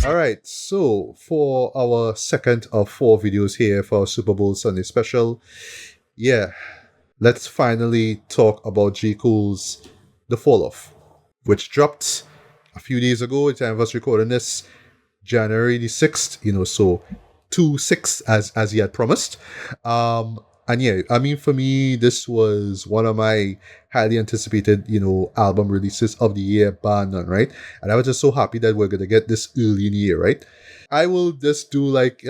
All right, so for our second of four videos here for our Super Bowl Sunday special, yeah, let's finally talk about J. Cole's The Fall Off, which dropped a few days ago. At the time of us recording this, January the 6th, so 2/6 as he had promised. And yeah, I mean, for me, this was one of my highly anticipated, album releases of the year, bar none, right? And I was just so happy that we're gonna get this early in the year, right? I will just do like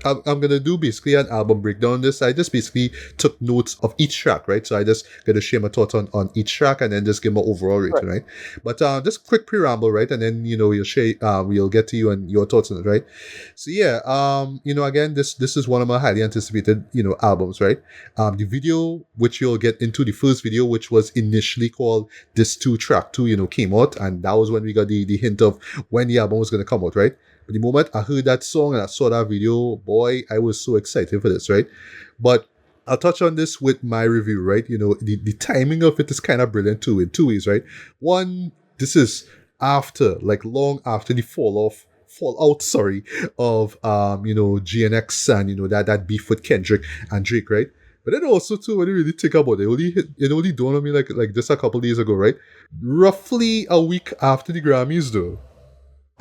I'm gonna do basically an album breakdown. This I just basically took notes of each track, right? So I just gonna share my thoughts on each track and then just give my overall rating, right? But just quick pre-ramble, right? And then we'll share we'll get to you and your thoughts on it, right? So yeah, again, this is one of my highly anticipated albums, right? The video, which you'll get into, the first video, which was initially called This 2 Track 2, came out, and that was when we got the hint of when the album was gonna come out, right? But the moment I heard that song and I saw that video, boy, I was so excited for this, right? But I'll touch on this with my review, right? The timing of it is kind of brilliant too, in two ways, right? One, this is after, like long after the fallout, of GNX and that beef with Kendrick and Drake, right? But then also too, when you really think about it, it only dawned on me like just a couple days ago, right? Roughly a week after the Grammys, though.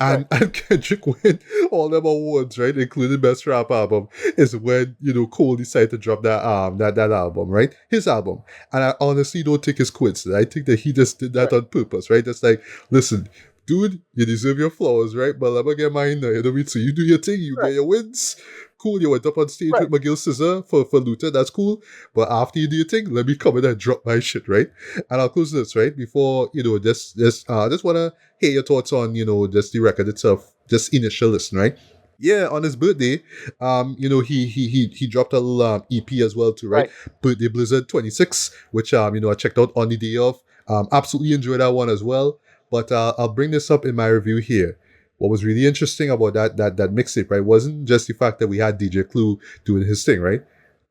And Kendrick win all them awards, right? Including Best Rap Album, is when, Cole decided to drop that album, right? His album. And I honestly don't think it's coincidence. I think that he just did that on purpose, right? It's like, listen, dude, you deserve your flowers, right? But let me get mine now. You know what I mean? So you do your thing, you get your wins. Cool, you went up on stage with McGill Scissor for Luther, that's cool. But after you do your thing, let me come in and drop my shit, right? And I'll close this, right? Before, just wanna hear your thoughts on, just the record itself, just initial listen, right? Yeah, on his birthday, he dropped a little EP as well too, right? Birthday Blizzard 26, which I checked out on the day of. Absolutely enjoyed that one as well. But I'll bring this up in my review here. What was really interesting about that mixtape, right, wasn't just the fact that we had DJ Clue doing his thing, right?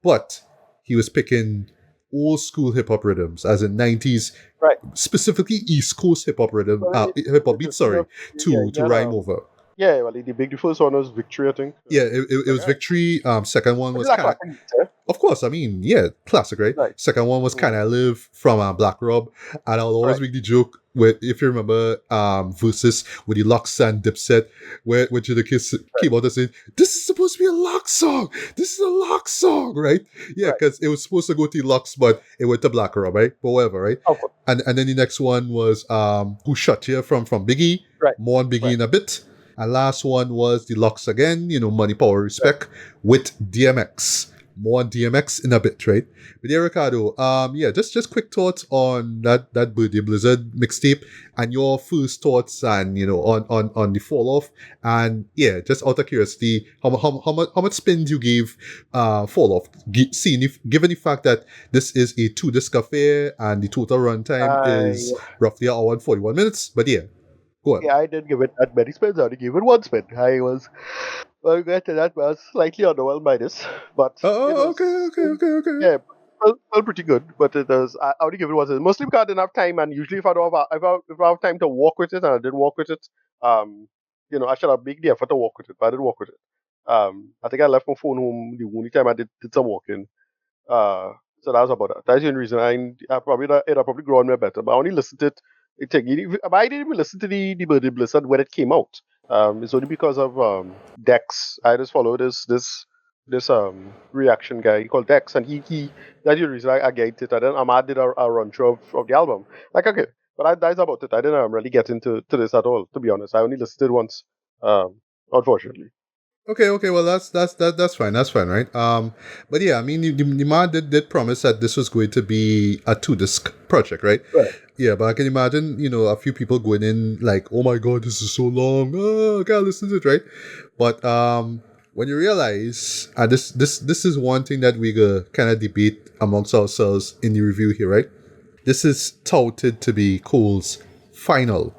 But he was picking old school hip hop rhythms, as in 90s, specifically East Coast hip hop rhythm, hip hop beats, to rhyme over. Yeah, well, the first one was Victory, I think. Yeah, it was Victory. Second one was kind of, of course, I mean, yeah, classic, right? Second one was kind of Live from Black Rob, and I'll always make the joke with, if you remember, Versus with the Lux and Dipset, where Jadakiss came out and said, "This is supposed to be a Lux song. This is a Lux song, right?" Yeah, because it was supposed to go to Lux, but it went to Black Rob, right? But whatever, right? And then the next one was Who Shot You from Biggie, more on Biggie in a bit. And last one was the Lux again, Money, Power, Respect with DMX. More on DMX in a bit, right? But yeah, Ricardo, just quick thoughts on that Birthday Blizzard mixtape and your first thoughts and on the fall off. And yeah, just out of curiosity, how much spin you gave fall off? Given the fact that this is a 2-disc affair and the total runtime is roughly an hour and 41 minutes. But yeah. Yeah, I didn't give it that many spins. I only gave it one spin. Well, we'll get to that. I was slightly underwhelmed by this, but okay. Yeah, well, pretty good. But it was. I only give it one spin, mostly because I didn't have time. And usually, if I have time to walk with it, and I didn't walk with it, I should have made the effort to walk with it, but I didn't walk with it. I think I left my phone home the only time I did some walking. So that was about that. That's the only reason. I probably grow on me better, but I only listened to it. I didn't even listen to the Birthday Blizzard when it came out. It's only because of Dex. I just followed this reaction guy called Dex, and he that's the reason I get it. And then Ahmad did a run through of the album. Like, okay, but that's about it. I didn't really get into this at all, to be honest. I only listened to it once, unfortunately. Okay. Well, that's fine. That's fine, right? But yeah, I mean, the man did promise that this was going to be a 2-disc project, right? Yeah, but I can imagine, a few people going in like, "Oh my god, this is so long. Oh, I can't listen to it," right? But when you realize, and this is one thing that we kind of debate amongst ourselves in the review here, right? This is touted to be Cole's final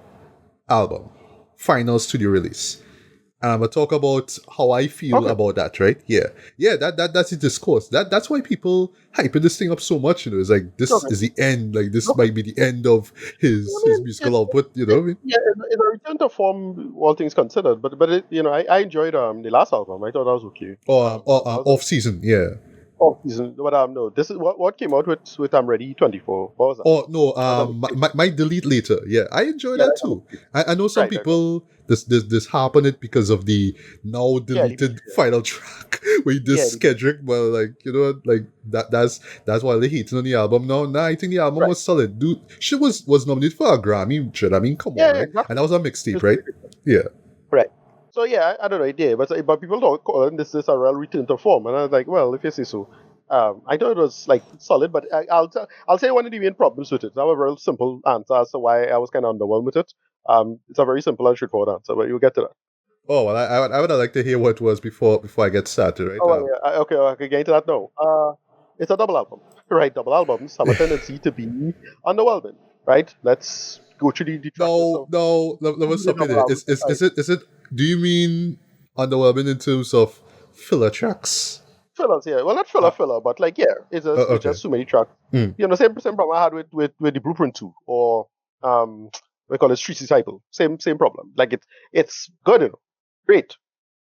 album, final studio release. and I'm gonna talk about how I feel Okay. about that, right? Yeah, yeah. That's the discourse. That's why people hyping this thing up so much. You know, it's like this Okay. is the end. Like this Okay. might be the end of I his mean, musical output. You know what I mean? yeah, it's a return to form, all things considered. But I enjoyed the last album. I thought that was okay. That was Off season. Yeah. off season. But no, this is what came out with I'm Ready 24. What was that? Oh no, That's a mixtape. my delete later. Yeah, I enjoy Yeah, that that's a too. mixtape. I know some Right, right, right. people this harp on it because of the now Yeah, deleted final track where you yeah, just Kendrick, but like you know what, like that's why they hating on the album. No, nah, I think the album right. was solid. Dude, she was nominated for a Grammy. Shit, I mean, come on, Yeah, yeah, right? And exactly. that was a It mixtape, was right? pretty good. Yeah. Right. So yeah, I don't know, idea, but people don't calling this a real return to form, and I was like, well, if you say so. I thought it was like solid, but I'll say one of the main problems with it. I have a real simple answer as to why I was kind of underwhelmed with it. It's a very simple and straightforward answer, but you'll get to that. Oh well, I would like to hear what it was before I get started, right? Oh, well, yeah. Okay, I can get into that now. It's a double album, right? Double albums have a tendency to be underwhelming, right? Let's go through the track list No, of no, let me the stop you double there. albums. Is it? Do you mean underwhelming in terms of filler tracks? Fillers, yeah. Well, not Uh, filler, but like, yeah, it's okay. just too many tracks. Mm. Same problem I had with the Blueprint 2 or we call it Street Disciple. Same problem. Like it's good, great,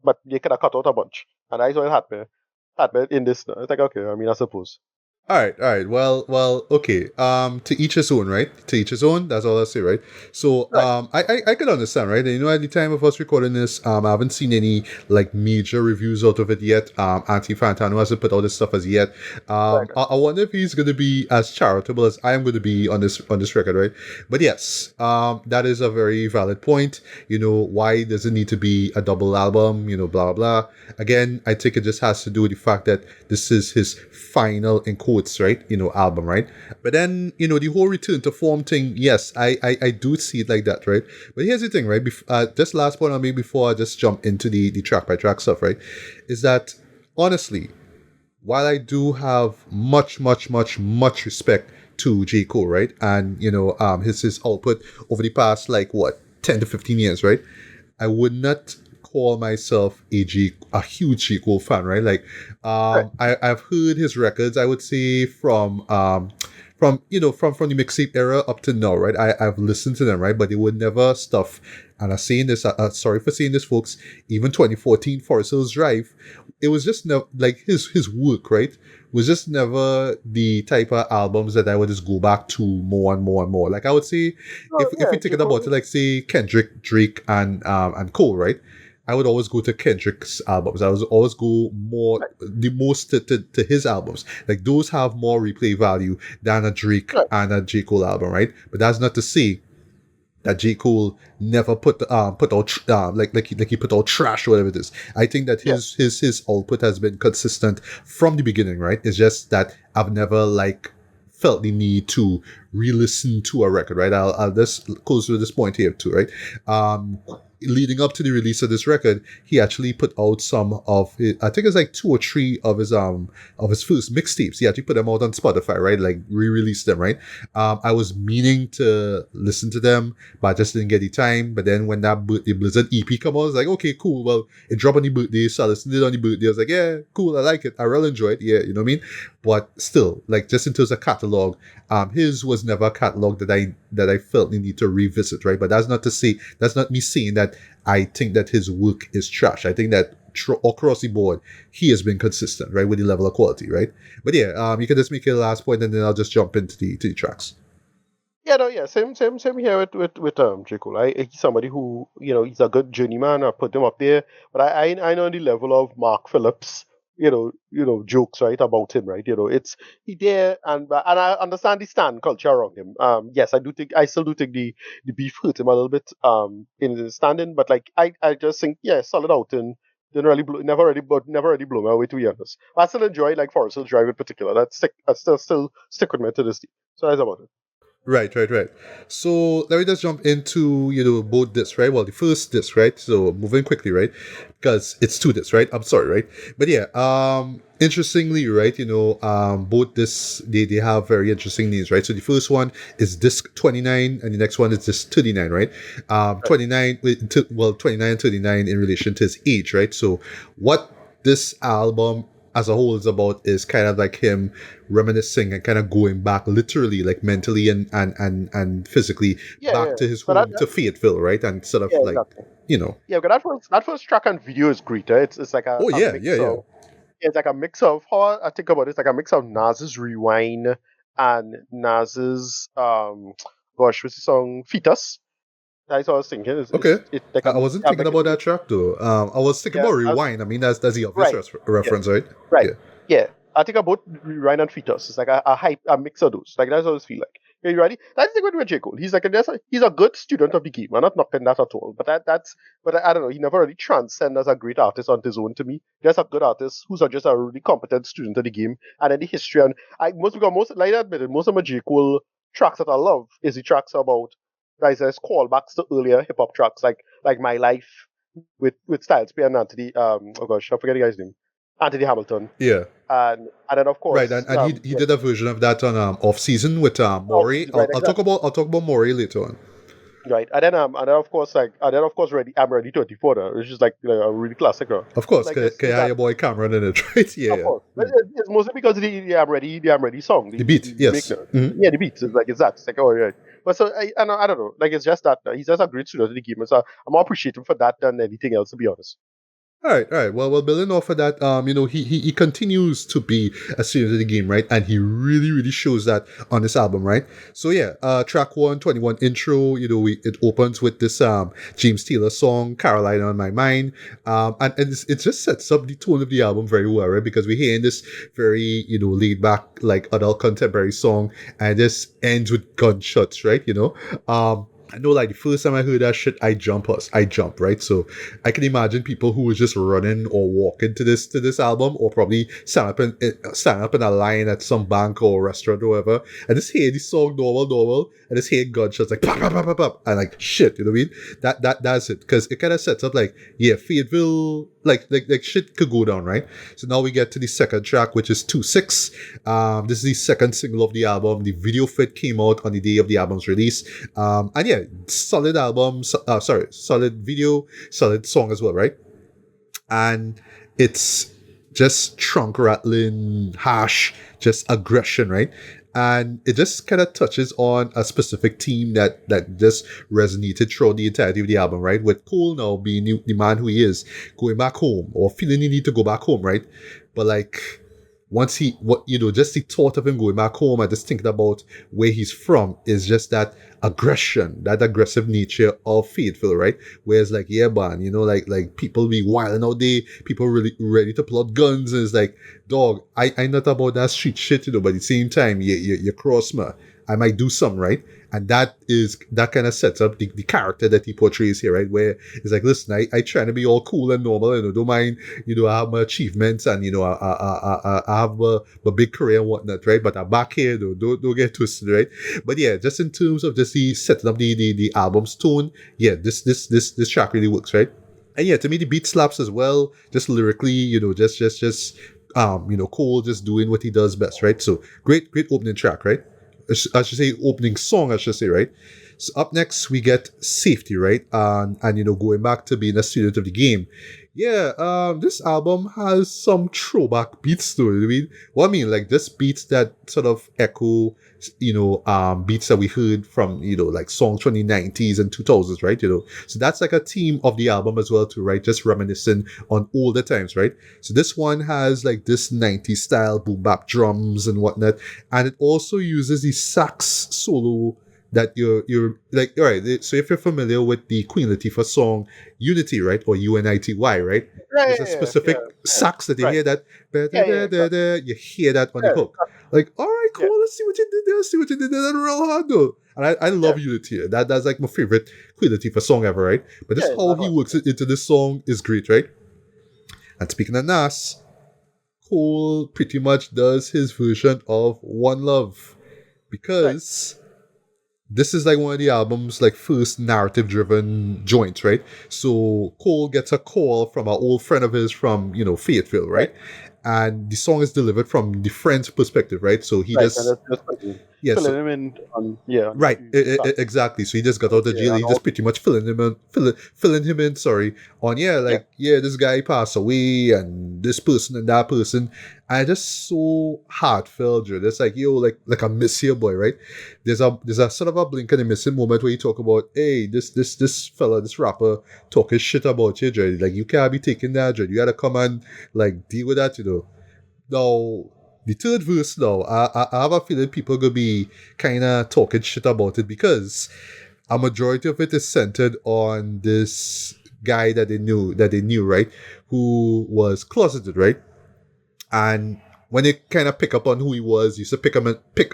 but you could have cut out a bunch, and I saw it had me in this. It's like, okay, I mean, I suppose. All right. Well. Okay. To each his own, right? To each his own. That's all I say, right? So, Right, I can understand, right? And, you know, at the time of us recording this, I haven't seen any like major reviews out of it yet. Anthony Fantano hasn't put out this stuff as yet. right, right. I wonder if he's going to be as charitable as I am going to be on this record, right? But yes, that is a very valid point. You know, why does it need to be a double album? You know, blah blah. Again, I think it just has to do with the fact that this is his final in quotes, right? You know, album, right? But then, you know, the whole return to form thing, yes, I do see it like that, right? But here's the thing, right? This last point on me before I just jump into the track by track stuff, right? Is that honestly, while I do have much respect to J. Cole, right? And you know, his output over the past like what 10 to 15 years, right? I would not call myself a huge J. Cole fan, right? Like Right. I've heard his records, I would say from you know from the mixtape era up to now, right? I've listened to them, right? But they were never stuff. And I'm saying this, sorry for saying this, folks. Even 2014 Forest Hills Drive, it was just never like his work, right? Was just never the type of albums that I would just go back to more and more and more. Like I would say, So if yeah, you're J. thinking about it, Cole. like say Kendrick, Drake, and Cole, right? I would always go to Kendrick's albums. I would always go more Right, the most to his albums. Like those have more replay value than a Drake right, and a J. Cole album, right? But that's not to say that J. Cole never put out like he put out trash or whatever it is. I think that yeah, his output has been consistent from the beginning, right? It's just that I've never like felt the need to re-listen to a record, right? I'll just close to this point here too, right? Leading up to the release of this record, he actually put out some of his, I think it's like two or three of his first mixtapes. He actually put them out on Spotify, right? Like re-released them, right? I was meaning to listen to them, but I just didn't get the time. But then when that the Blizzard EP came out, I was like, okay, cool. Well, it dropped on the birthday, so I listened to it on the birthday. I was like, yeah, cool, I like it. I really enjoy it. Yeah, you know what I mean? But still, like just in terms of catalog, his was never a catalog that I felt the need to revisit, right? But that's not me saying that I think that his work is trash. I think that across the board, he has been consistent, right, with the level of quality, right? But yeah, you can just make your last point, and then I'll just jump into the tracks. yeah, no, yeah, same here with J. Cole. He's somebody who he's a good journeyman. I put him up there, but I know the level of Mark Phillips, jokes right about him, right? It's he there, and I understand the stand culture around him. Yes, I still do think the beef hurt him a little bit in the standing, but like I just think yeah, solid out and didn't really never really blow my way, to be honest. I still enjoy like Forest Hills Drive in particular. I still stick with me to this day. So that's about it. Right. So let me just jump into both discs, right? Well, the first disc, right? So moving quickly, right? Because it's two discs, right? I'm sorry, right? But yeah, interestingly, right? Both discs they have very interesting names, right? So the first one is disc 29, and the next one is disc 39, right? 29, 29 and 39 in relation to his age, right? So what this album as a whole is about is kind of like him reminiscing and kind of going back literally like mentally and physically Yeah, back yeah. to his So home to Fayetteville, right? And sort of yeah, like, exactly. you know, Yeah, because that first track and video is great. It's like oh a yeah. mix of it's like a mix of how I think about it. It's like a mix of Nas's Rewind and Nas's gosh, what's the song Fetus? That's what I was thinking. Okay. It's like I wasn't thinking like about that track though. I was thinking yeah, about Rewind. I mean, that's the obvious right. Yeah, reference, right? right. Yeah. Yeah. I think about Rewind and Fetus. It's like a hype, a mix of those. Like that's what I feel like. Yeah, you ready? That's the thing with J. Cole. He's a good student of the game. I'm not knocking that at all. But I don't know. He never really transcended as a great artist on his own to me. Just a good artist who's just a really competent student of the game. And then the history and most like I admitted, most of my J. Cole tracks that I love is the tracks about guys as callbacks to earlier hip hop tracks like My Life with Styles P and Anthony oh gosh, I forget the guy's name. Anthony Hamilton. Yeah. And then of Right, course and he did a version of that on off season with off Maury. season, right, exactly. I'll talk about Maury later on. Right. And then of course ready I'm ready 24 though, which is like a really classic Of course, like can you have that your boy Cameron in it, right? of Yeah. course. But it's mostly because of the I'm ready song, The beat, the make yes. Mhm. yeah, the beats. It's that. It's like oh yeah. But so I don't know. Like it's just that he's just a great student of the game. So I'm more appreciative for that than anything else to be honest. All right. Well, building off of that, he continues to be a student of the game, right? And he really shows that on this album, right? So yeah, track 121 intro, it opens with this James Taylor song, Carolina on My Mind. And it just sets up the tone of the album very well, right? Because we're hearing this very, laid back, like adult contemporary song, and this ends with gunshots, right? I know, like the first time I heard that shit, I jump, right? So I can imagine people who were just running or walking to this album, or probably stand up in a line at some bank or restaurant or whatever, and just hear the song normal, and just hear gunshots like pop, pop, pop, pop, pop, and like shit, you know what I mean? That's it, because it kind of sets up like yeah, Fayetteville, like shit could go down, right? So now we get to the second track, which is 2-6. This is the second single of the album. The video for it came out on the day of the album's release. And yeah, solid album. Solid video, solid song as well, right? And it's just trunk rattling, harsh, just aggression, right? And it just kind of touches on a specific theme that just resonated throughout the entirety of the album, right? With Cole now being the man who he is, going back home or feeling the need to go back home, right? But like once just the thought of him going back home and just thinking about where he's from is just that aggression, that aggressive nature of Fayetteville, right? Whereas like, yeah, man, like people be wilding out there, people really ready to pull out guns, and it's like, dog, I not about that street shit, but at the same time, you cross me, I might do something, right? And that kind of sets up the character that he portrays here, right? Where it's like, listen, I trying to be all cool and normal, don't mind, I have my achievements, and I have my big career and whatnot, right? But I'm back here, don't get twisted, right? But yeah, just in terms of just the setting up the album's tone, yeah, this track really works, right? And yeah, to me the beat slaps as well, just lyrically, just Cole just doing what he does best, right? So great opening track, right? I should say opening song, I should say, right? So up next we get Safety, right? And going back to being a student of the game. Yeah, this album has some throwback beats to it. Like this beats that sort of echo, beats that we heard from, like songs from the 90s and 2000s, right? So that's like a theme of the album as well too, right? Just reminiscing on older times, right? So this one has like this 90s style boom bap drums and whatnot, and it also uses the sax solo that you're like, all right. So if you're familiar with the Queen Latifah song Unity, right, or UNITY, right, Right, there's a specific yeah. sax that you Right. hear that Exactly. you hear that on the Yeah, hook. Like, all right, yeah, cool. Let's see what you did there. Let's see what you did there. That's real hard though. And I yeah, love Unity. That's like my favorite Queen Latifah song ever, right? But yeah, this how that he one. works it into this song is great, right? And speaking of Nas, Cole pretty much does his version of One Love Right. because this is like one of the album's like first narrative driven joints, right? So Cole gets a call from an old friend of his from, Fayetteville, Right. right? And the song is delivered from the friend's perspective, right? So he Right. And just, that's like yeah, so filling him in on yeah on right, the fact. exactly. So he just got out of jail. Yeah, and He just all pretty much filling him in. Sorry, on yeah. this guy passed away, and this person and that person. I just so heartfelt, dude. It's like like I miss you, boy. Right? There's a sort of a blink and a missing moment where you talk about, hey, this fella, this rapper talking shit about you, Dre. Like you can't be taking that, Dre. You gotta come and like deal with that, Now, the third verse now, I have a feeling people gonna be kind of talking shit about it because a majority of it is centered on this guy that they knew, right? Who was closeted, right? And when they kind of pick up on who he was, used to pick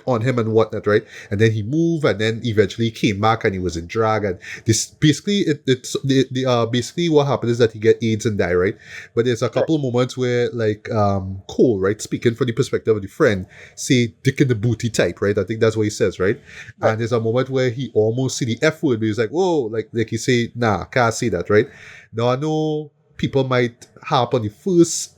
on him and whatnot, right? And then he moved, and then eventually he came back, and he was in drag. And this basically, it's basically what happened is that he get AIDS and die, right? But there's a Right. couple of moments where like Cole, right, speaking from the perspective of the friend, say dick in the booty type, right? I think that's what he says, right? Right. And there's a moment where he almost see the F word, but he's like, whoa, like he say, nah, can't say that, right? Now I know people might harp on the first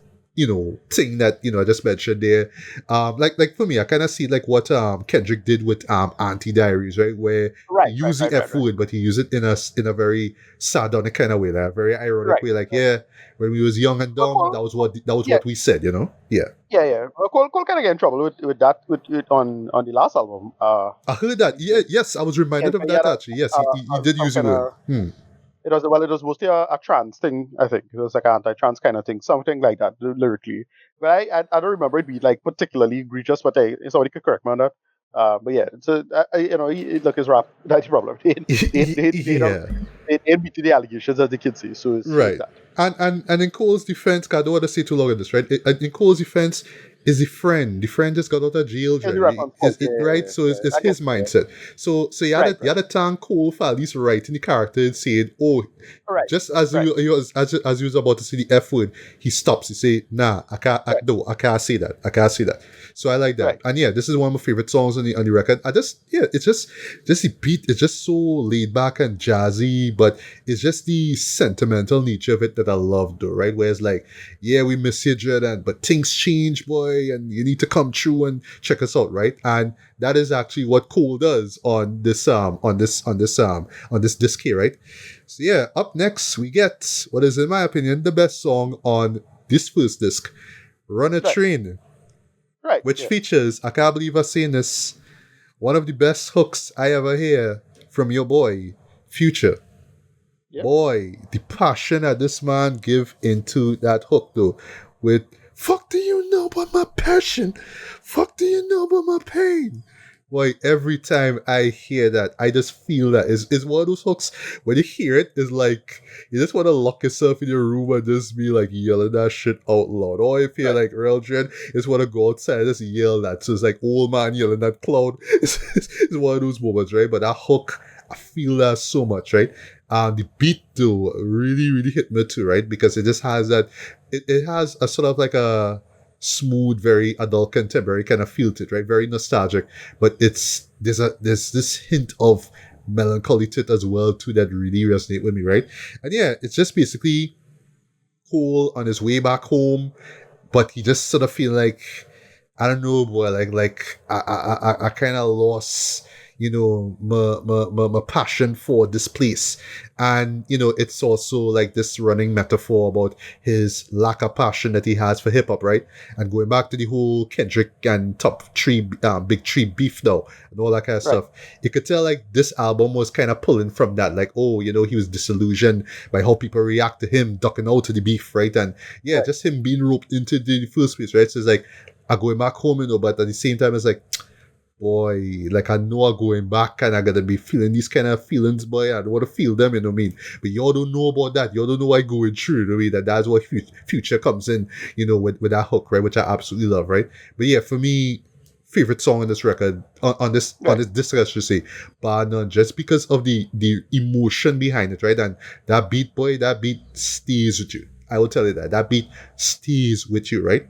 thing that I just mentioned there. Like for me, I kind of see like what Kendrick did with Anti Diaries, right, where he Right. Right. used the Right. Right. F Right. word, but he used it in a very sardonic kind of way, like a very ironic Right. way, like, yeah, when we was young and Well, dumb, Cole, yeah. that was what we said, yeah. Yeah. Yeah. Well, Cole kind of get in trouble with that with on the last album. I heard that. Yeah, He yes, I was reminded of he had that actually. Yes, he did some use the kind word. of it was mostly a trans thing, I think. It was like an anti-trans kind of thing, something like that lyrically. But I don't remember it being like particularly egregious, but somebody could correct me on that. But yeah, so look, his rap that's the problem. Yeah. They ain't beat the allegations as the kids say. So it's Right. that. And in Cole's defense, 'cause I don't want to say too long on this, right? In Cole's defense, is the friend. The friend just got out of jail, Here's the right? rap on Is fault. it Yeah, right? So yeah. it's I get his it. mindset. So you had Right, to, you right, had to thank Cole for at least writing the character and saying, oh, right, just as right, he was about to say the F word, he stops. He say, nah, right, no, I can't say that. I can't say that. So I like that. right, And yeah, this is one of my favorite songs on the record. It's just the beat is just so laid back and jazzy, but it's just the sentimental nature of it that I love, though, right? Where it's like, yeah, we miss you, Jordan, but things change, boy, and you need to come true and check us out, right? And that is actually what Cole does on this disc here, right? So yeah, up next we get what is, in my opinion, the best song on this first disc, "Run a right, Train," right. which Yeah, features, I can't believe I'm saying this, one of the best hooks I ever hear from your boy, Future. yeah. Boy, the passion that this man give into that hook though, with "fuck do you know about my passion? Fuck do you know about my pain?" Boy, every time I hear that, I just feel that is one of those hooks when you hear it, it's like you just want to lock yourself in your room and just be like yelling that shit out loud. Or if you're Right, like real dread, you just want to go outside and just yell that. So it's like old man yelling that cloud. It's one of those moments, right? But that hook, I feel that so much, right? The beat though really, really hit me too, right? Because it just has that, it has a sort of like a smooth, very adult contemporary kind of feel to it, right? Very nostalgic, but there's this hint of melancholy to it as well too that really resonate with me, right? And yeah, it's just basically Cole on his way back home, but he just sort of feel like, I don't know, boy, like I kind of lost, my passion for this place. And it's also like this running metaphor about his lack of passion that he has for hip hop, right? And going back to the whole Kendrick and top three, big three beef now, and all that kind of right, stuff. You could tell like this album was kind of pulling from that, like, oh, he was disillusioned by how people react to him ducking out to the beef, right? And yeah, right. just him being roped into the first place, right? So it's like, I going back home, but at the same time, it's like, boy, like I know I'm going back and I gotta be feeling these kind of feelings, boy. I don't want to feel them, you know what I mean? But y'all don't know about that. Y'all don't know what I'm going through, you know what I mean? That's what Future comes in, with that hook, right? Which I absolutely love, right? But yeah, for me, favorite song on this record, on this disc, I should say, bar none, just because of the emotion behind it, right? And that beat, boy, that beat stays with you. I will tell you that. That beat stays with you, right?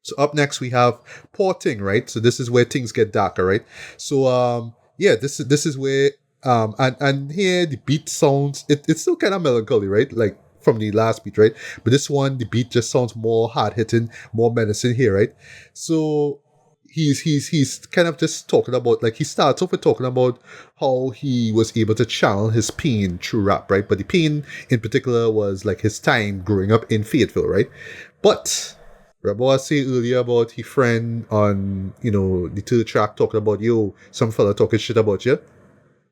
So up next we have porting, right? So this is where things get darker, right? So yeah, this is where and here the beat sounds it's still kind of melancholy, right? Like from the last beat, right? But this one, the beat just sounds more hard hitting, more menacing here, right? So he's kind of just talking about, like, he starts off with talking about how he was able to channel his pain through rap, right? But the pain in particular was like his time growing up in Fayetteville, right? But remember what I said earlier about his friend on, the third track talking about, yo, some fella talking shit about you?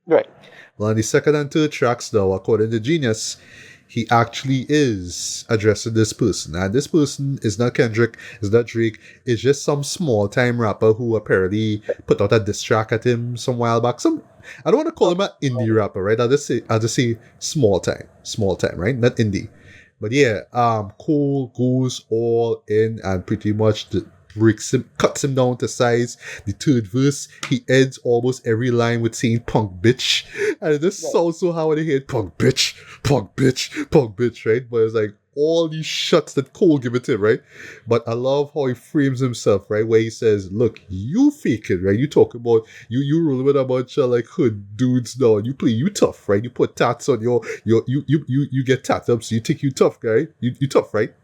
Right. Well, on the second and third tracks, though, according to Genius, he actually is addressing this person. And this person is not Kendrick, is not Drake, it's just some small time rapper who apparently put out a diss track at him some while back. I don't want to call him an indie rapper, right? I'll just say small time, right? Not indie. But yeah, Cole goes all in and pretty much breaks him, cuts him down to size. The third verse, he ends almost every line with saying "punk bitch," and it just Right. sounds so how they hate "punk bitch, punk bitch, punk bitch," right? But it's like all these shots that Cole give it to him, right? But I love how he frames himself, right? Where he says, "Look, you fake it, right? You talk about you roll with a bunch of like hood dudes now. You play you tough, right? You put tats on you get tats up, so you think you tough, guy. You tough, right?"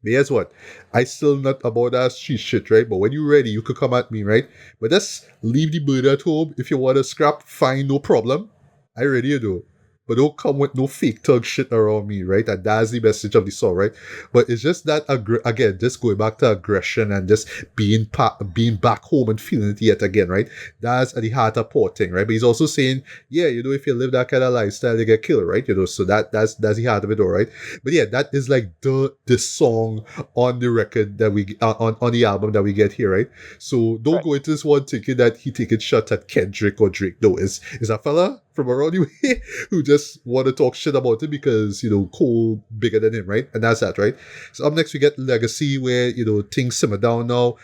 But guess what? I still not about that street shit, right? But when you're ready, you could come at me, right? But just leave the bird at home. If you want to scrap, fine, no problem. I ready to do. But don't come with no fake thug shit around me, right? And that's the message of the song, right? But it's just that, again, just going back to aggression and just being back home and feeling it yet again, right? That's at the heart of poor thing, right? But he's also saying, yeah, if you live that kind of lifestyle, you get killed, right? So that's the heart of it, all right? But yeah, that is like the song on the record that we on the album that we get here, right? So don't Right. go into this one thinking that he taking shots at Kendrick or Drake. No, is a fella from around the way who just want to talk shit about it because Cole bigger than him, right? And that's that, right? So up next we get Legacy, where things simmer down now.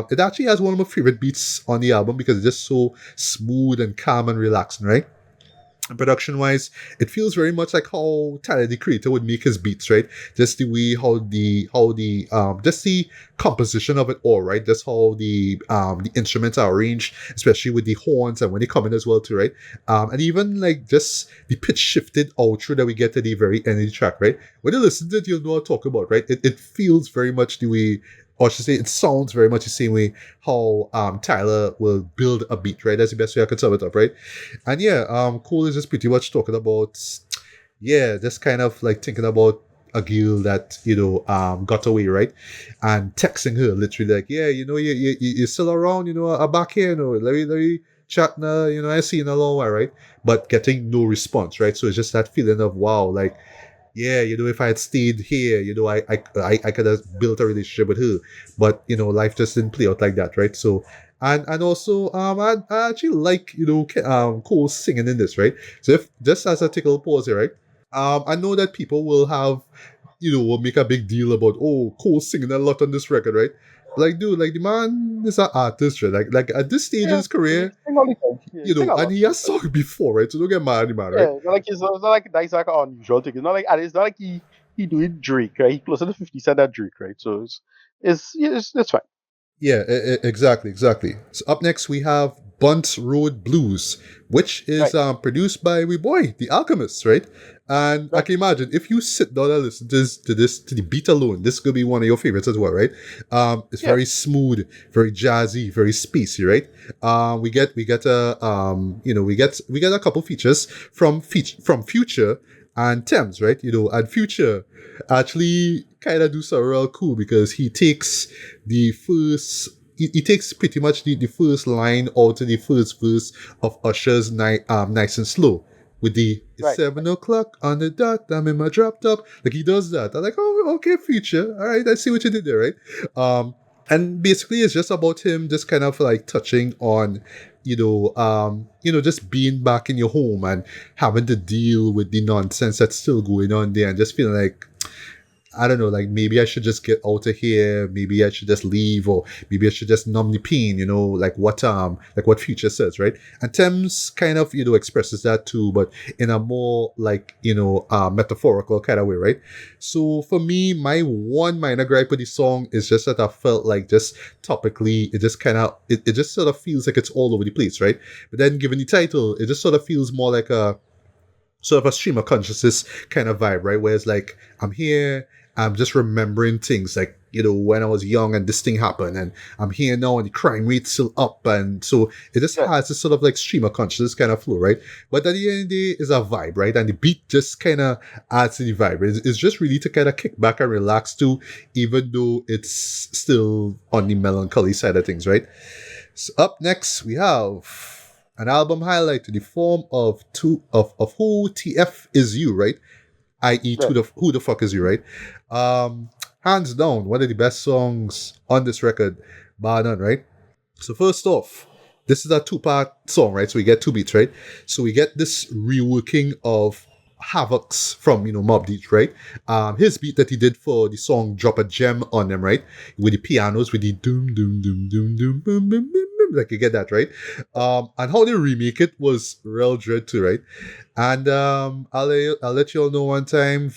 It actually has one of my favorite beats on the album because it's just so smooth and calm and relaxing, right? Production wise, it feels very much like how Tyler the Creator would make his beats, right? Just the way how the just the composition of it all, right? Just how the instruments are arranged, especially with the horns and when they come in as well too, right? And even like just the pitch shifted outro that we get at the very end of the track, right? When you listen to it, you'll know what I'm talking about, right? It feels very much the way, or I should say, it sounds very much the same way how Tyler will build a beat, right? That's the best way I can sum it up, right? And yeah, Cole is just pretty much talking about, yeah, just kind of like thinking about a girl that got away, right? And texting her literally like, yeah, you're still around, I'm back here, let me chat now, I see you in a long while, right? But getting no response, right? So it's just that feeling of wow, like, yeah, if I had stayed here, I could have built a relationship with her, but life just didn't play out like that, right? So, and also, I actually like Cole singing in this, right? So if just as a tickle pause here, right? I know that people will have, will make a big deal about, oh, Cole singing a lot on this record, right? Like, dude, like the man is an artist, right? Like at this stage in Yeah. his career, Sing all the time. Yeah, sing a and lot. he has sung before, right? So don't get mad at the man, right? Yeah, it's not like that's like an unusual thing. It's not like, and it's not like he doing Drake, right? He closer to 50 Cent than Drake, right? So it's fine. Yeah, exactly. So up next we have Bunt Road Blues, which is Right. produced by we boy, The Alchemist, right? And I Right. can imagine if you sit down and listen to the beat alone, this could be one of your favorites as well, right? It's Yeah. very smooth, very jazzy, very spacey, right? We get a couple features from Future and Thames, right? And Future actually kind of do something real cool because he takes the first he takes pretty much the first line out of the first verse of Usher's Nice and Slow with the it's Right. 7 o'clock on the dot, I'm in my drop top. Like he does that. I'm like, oh, okay, Future. All right, I see what you did there, right? And basically it's just about him just kind of like touching on just being back in your home and having to deal with the nonsense that's still going on there and just feeling like I don't know, like maybe I should just get out of here, maybe I should just leave, or maybe I should just numb the pain, like what Future says, right? And Thames kind of, expresses that too, but in a more like, metaphorical kind of way, right? So for me, my one minor gripe with the song is just that I felt like just topically, it just kind of, it just sort of feels like it's all over the place, right? But then given the title, it just sort of feels more like a sort of a stream of consciousness kind of vibe, right? Where it's like, I'm here, I'm just remembering things like, when I was young and this thing happened, and I'm here now and the crime rate's still up. And so it just Yeah. has this sort of like stream of consciousness kind of flow, right? But at the end of the day, it's a vibe, right? And the beat just kind of adds to the vibe. It's just really to kind of kick back and relax to, even though it's still on the melancholy side of things, right? So up next, we have an album highlight in the form of who TF is you, right? I.e., Yeah. who the fuck is you, right? Hands down, one of the best songs on this record, bar none, right? So first off, this is a two-part song, right? So we get two beats, right? So we get this reworking of Havoc's from, Mobb Deep, right? His beat that he did for the song Drop a Gem on them, right? With the pianos, with the doom, doom, doom, doom, doom, boom, boom, boom, boom. Like you get that, right? And how they remake it was real dread too, right? And I'll let you all know one time,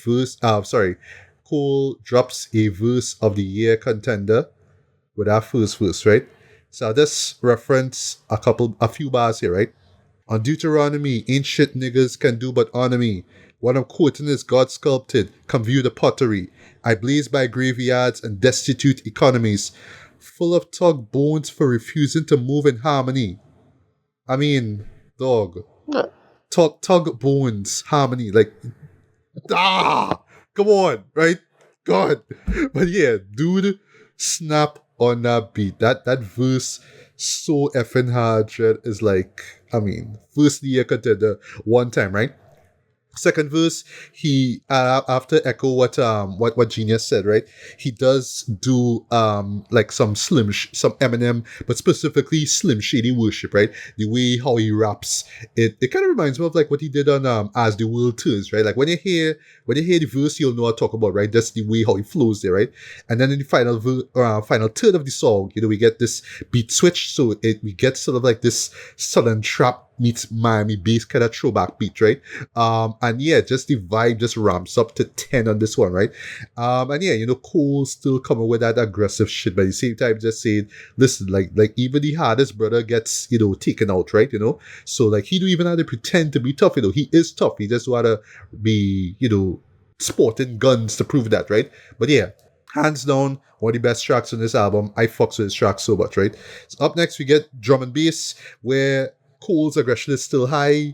Cole drops a verse of the year contender with our first verse, right? So I'll just reference a few bars here, right? On Deuteronomy, ain't shit niggas can do but honor me. What I'm quoting is God sculpted, come view the pottery. I blaze by graveyards and destitute economies, full of tug bones for refusing to move in harmony. I mean, dog. Yeah. Tug bones, harmony, like, come on, right? God. But yeah, dude, snap on that beat. That verse so effing hard, Dread, is like, I mean, firstly, I contender one time, right? Second verse, he after echo what Genius said, right? He does do like some some Eminem, but specifically Slim Shady worship, right? The way how he raps, it kind of reminds me of like what he did on As the World Turns, right? Like when you hear the verse, you'll know what I talk about, right? That's the way how he flows there, right? And then in the final third of the song, we get this beat switch, so we get sort of like this southern trap meets Miami bass kind of throwback beat, right? And yeah, just the vibe just ramps up to 10 on this one, right? And yeah, Cole still coming with that aggressive shit, but at the same time just saying, listen, like even the hardest brother gets, taken out, right? So like he don't even have to pretend to be tough, he is tough. He just wanna be, sporting guns to prove that, right? But yeah, hands down, one of the best tracks on this album. I fucks with this track so much, right? So up next we get drum and bass, where Cole's aggression is still high,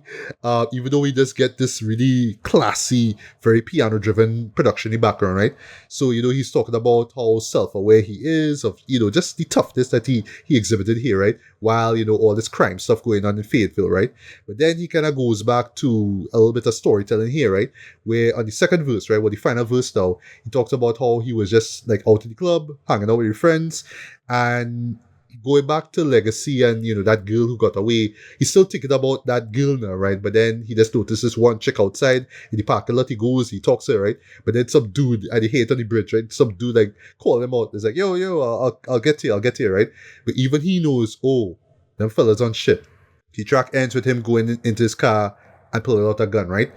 even though we just get this really classy, very piano-driven production in the background, right? So, he's talking about how self-aware he is, of, just the toughness that he exhibited here, right? While, all this crime stuff going on in Fayetteville, right? But then he kind of goes back to a little bit of storytelling here, right? Where on the second verse, right, the final verse now, he talks about how he was just, like, out in the club, hanging out with his friends, and going back to Legacy and, that girl who got away, he's still thinking about that girl now, right? But then he just notices one chick outside in the parking lot. He goes, he talks to her, right? But then some dude, and he hate on the bridge, right? Some dude, like, call him out. It's like, yo, I'll get to you, right? But even he knows, oh, them fellas on shit. The track ends with him going into his car and pulling out a gun, right?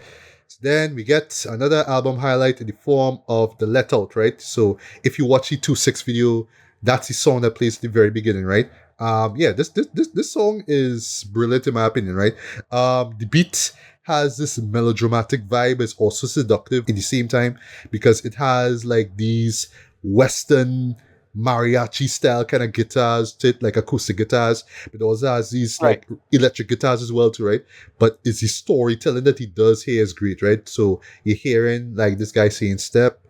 So then we get another album highlight in the form of The Let Out, right? So if you watch the 2-6 video, that's the song that plays at the very beginning, right? Yeah, this song is brilliant in my opinion, right? The beat has this melodramatic vibe. It's also seductive in the same time because it has like these Western mariachi style kind of guitars to it, like acoustic guitars, but it also has these Right. like electric guitars as well too, right? But it's the storytelling that he does here is great, right? So you're hearing like this guy saying step,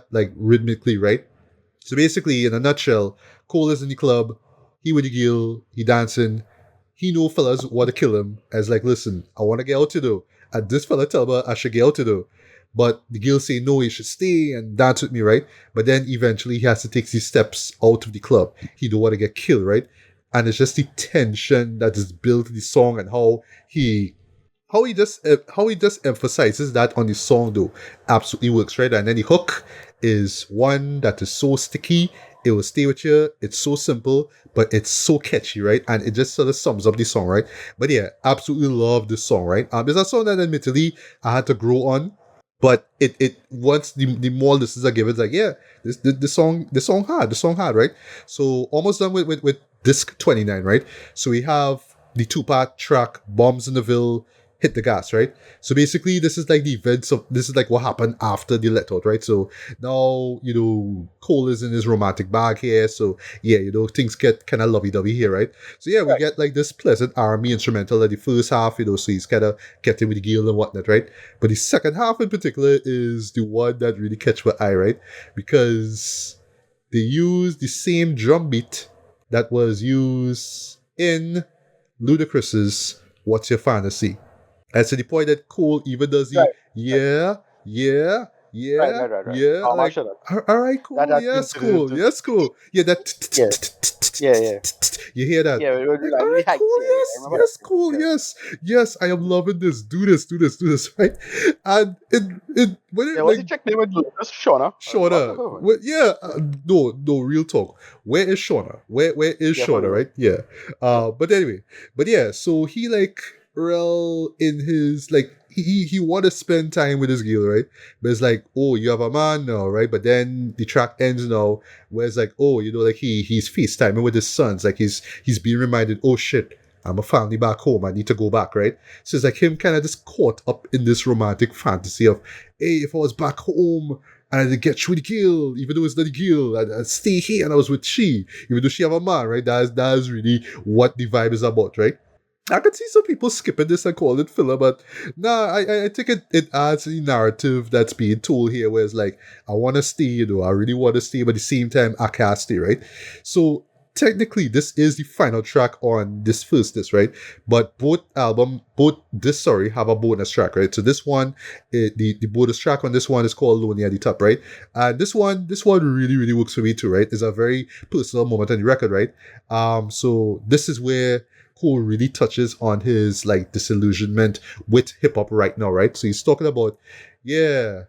like rhythmically, right? So basically, in a nutshell, Cole is in the club, he with the girl, he dancing, he know fellas want to kill him, as like, listen, I want to get out to do. And this fella tell me I should get out to do. But the girl say, no, he should stay and dance with me, right? But then eventually he has to take these steps out of the club. He don't want to get killed, right? And it's just the tension that is built in the song and how he how he just emphasizes that on the song though absolutely works, right? And then the hook is one that is so sticky, it will stay with you. It's so simple, but it's so catchy, right? And it just sort of sums up the song, right? But yeah, absolutely love this song, right? It's a song that admittedly I had to grow on, but it once the more listens I give it, it's like, yeah, the song hard, right? So almost done with disc 29, right? So we have the two-part track Bombs in the Ville, Hit the Gas, right? So basically this is like the events of this is like what happened after the let out, right? So now, Cole is in his romantic bag here, so yeah, things get kind of lovey-dovey here, right? So yeah, we Right. get like this pleasant army instrumental at the first half, so he's kind of getting with the gear and whatnot, right? But the second half in particular is the one that really catch my eye, right? Because they use the same drum beat that was used in Ludacris's What's Your Fantasy. And to the point that Cole even does the Right. Right. yeah, yeah, Right. yeah, Right. Right. Right. yeah, I like should have. all right, That. cool, That. yes, cool, yes, cool. Yeah, Yeah. Yeah. Yeah. you hear that? Yeah. We Like, do all that. right, Really heights. cool, Yeah. Yeah. I yes, remember yes, that. cool, Yeah. yes, yes, I am loving this. Do this, do this, do this, right? And it when Yeah. it What's like the chick name? Just Shauna. What's Shauna, her? yeah, no, real talk. Where is Shauna? Where is Yeah. For Shauna? real. Right? Yeah. Yeah. But anyway, but yeah. So he like real in his like he want to spend time with his girl, right? But it's like, oh, you have a man now, right? But then the track ends now, where it's like, oh, like he's FaceTiming with his sons, like he's being reminded, oh shit. I'm a family back home. I need to go back, right? So it's like him kind of just caught up in this romantic fantasy of, hey, if I was back home and I didn't get through the girl, even though it's not the girl, I'd stay here and I was with she, even though she have a man, right? That's really what the vibe is about, right? I could see some people skipping this and call it filler, but nah, I think it adds the narrative that's being told here, where it's like, I want to stay, I really want to stay, but at the same time, I can't stay, right? So technically, this is the final track on this first disc, right? But both this, sorry, have a bonus track, right? So this one, the bonus track on this one is called Lonely at the Top, right? And this one really, really works for me too, right? It's a very personal moment on the record, right? So this is where Cole really touches on his like disillusionment with hip hop right now, right? So he's talking about, yeah,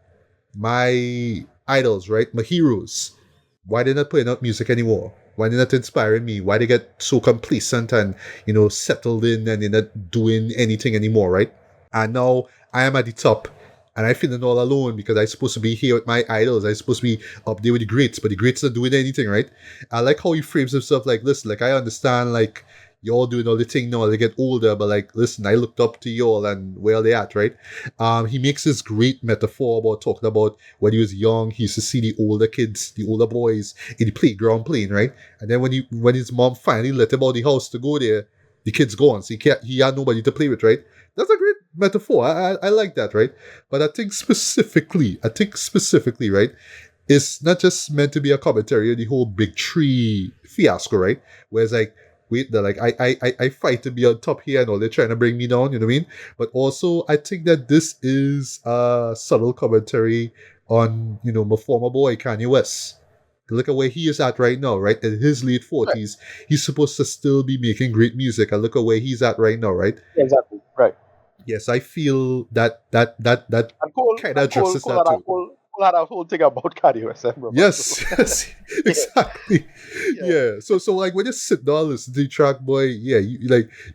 my idols, right? My heroes. Why they're not putting out music anymore? Why they're not inspiring me? Why they get so complacent and settled in and they're not doing anything anymore, right? And now I am at the top and I feeling all alone because I'm supposed to be here with my idols. I'm supposed to be up there with the greats, but the greats not doing anything, right? I like how he frames himself like, listen, like I understand like y'all doing all the thing now, they get older, but like listen, I looked up to y'all and where they at, right? He makes this great metaphor about talking about when he was young, he used to see the older kids, the older boys in the playground playing, right? And then when his mom finally let him out of the house to go there, the kid's gone, so he had nobody to play with, right? That's a great metaphor. I like that, right? But I think specifically, right? It's not just meant to be a commentary on the whole big tree fiasco, right? Where it's like, wait, they're like, I fight to be on top here and all, they're trying to bring me down, you know what I mean? But also, I think that this is a subtle commentary on, my former boy, Kanye West. Look at where he is at right now, right? In his late Right. 40s, he's supposed to still be making great music. And look at where he's at right now, right? Yeah, exactly. Right. Yes, I feel that And Cole kind of and Cole addresses Cole that had a too. Cole had a whole thing about Kanye West, I remember. So Yes, yes, yeah. exactly. Yeah. Yeah. So like when you sit down and listen to the track, boy, yeah,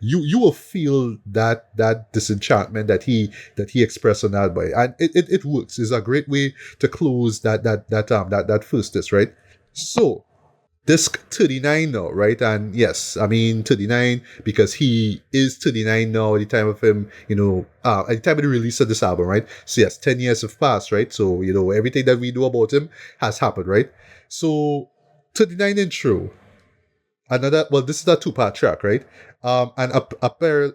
you will feel that disenchantment that he expressed on that, boy, and it works. It's a great way to close that first disc, right? So disc 39 now, right? And yes, I mean 39 because he is 39 now at the time of him, at the time of the release of this album, right? So yes, 10 years have passed, right? So, everything that we know about him has happened, right? So 39 intro. This is a two-part track, right? And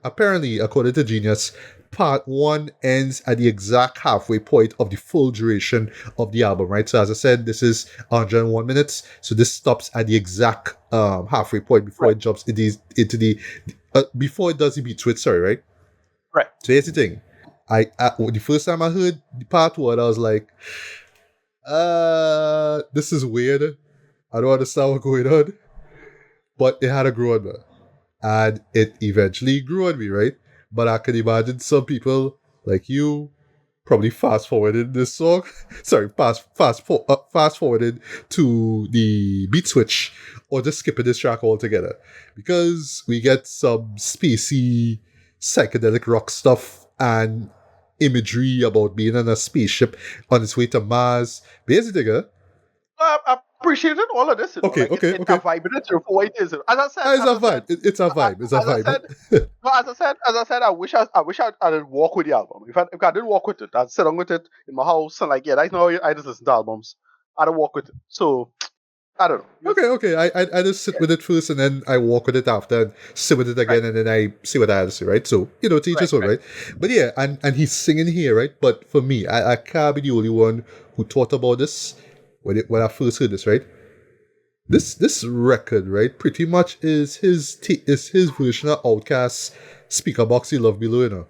apparently, according to Genius, part one ends at the exact halfway point of the full duration of the album, right? So as I said, this is 101 minutes. So this stops at the exact halfway point before Right. it jumps into the before it does the beat switch. Sorry, right? Right. So here's the thing. The first time I heard the part one, I was like, this is weird. I don't understand what's going on. But it had to grow on me. And it eventually grew on me, right? But I can imagine some people like you probably fast forwarded this song. Sorry, fast forwarded to the beat switch, or just skipping this track altogether, because we get some spacey psychedelic rock stuff and imagery about being on a spaceship on its way to Mars. Basically, I appreciated all of this, okay, Like okay, it's okay. a vibe in it for what it is. As I said, It's a vibe. It's a vibe. It's a as I vibe. said, no, as I said, I wish I didn't walk with the album. If I didn't walk with it, I'd sit down with it in my house and like, yeah, right now I just listen to albums. I don't walk with it. So I don't know. Okay, okay. I just sit with it first, and then I walk with it after, and sit with it Right, again, and then I see what I have to say, right? So, to each right, his own, right. right? But yeah, and he's singing here, right? But for me, I can't be the only one who thought about this when I first heard this, right? This record, right, pretty much is his version of Outkast's Speaker Box You Love Below,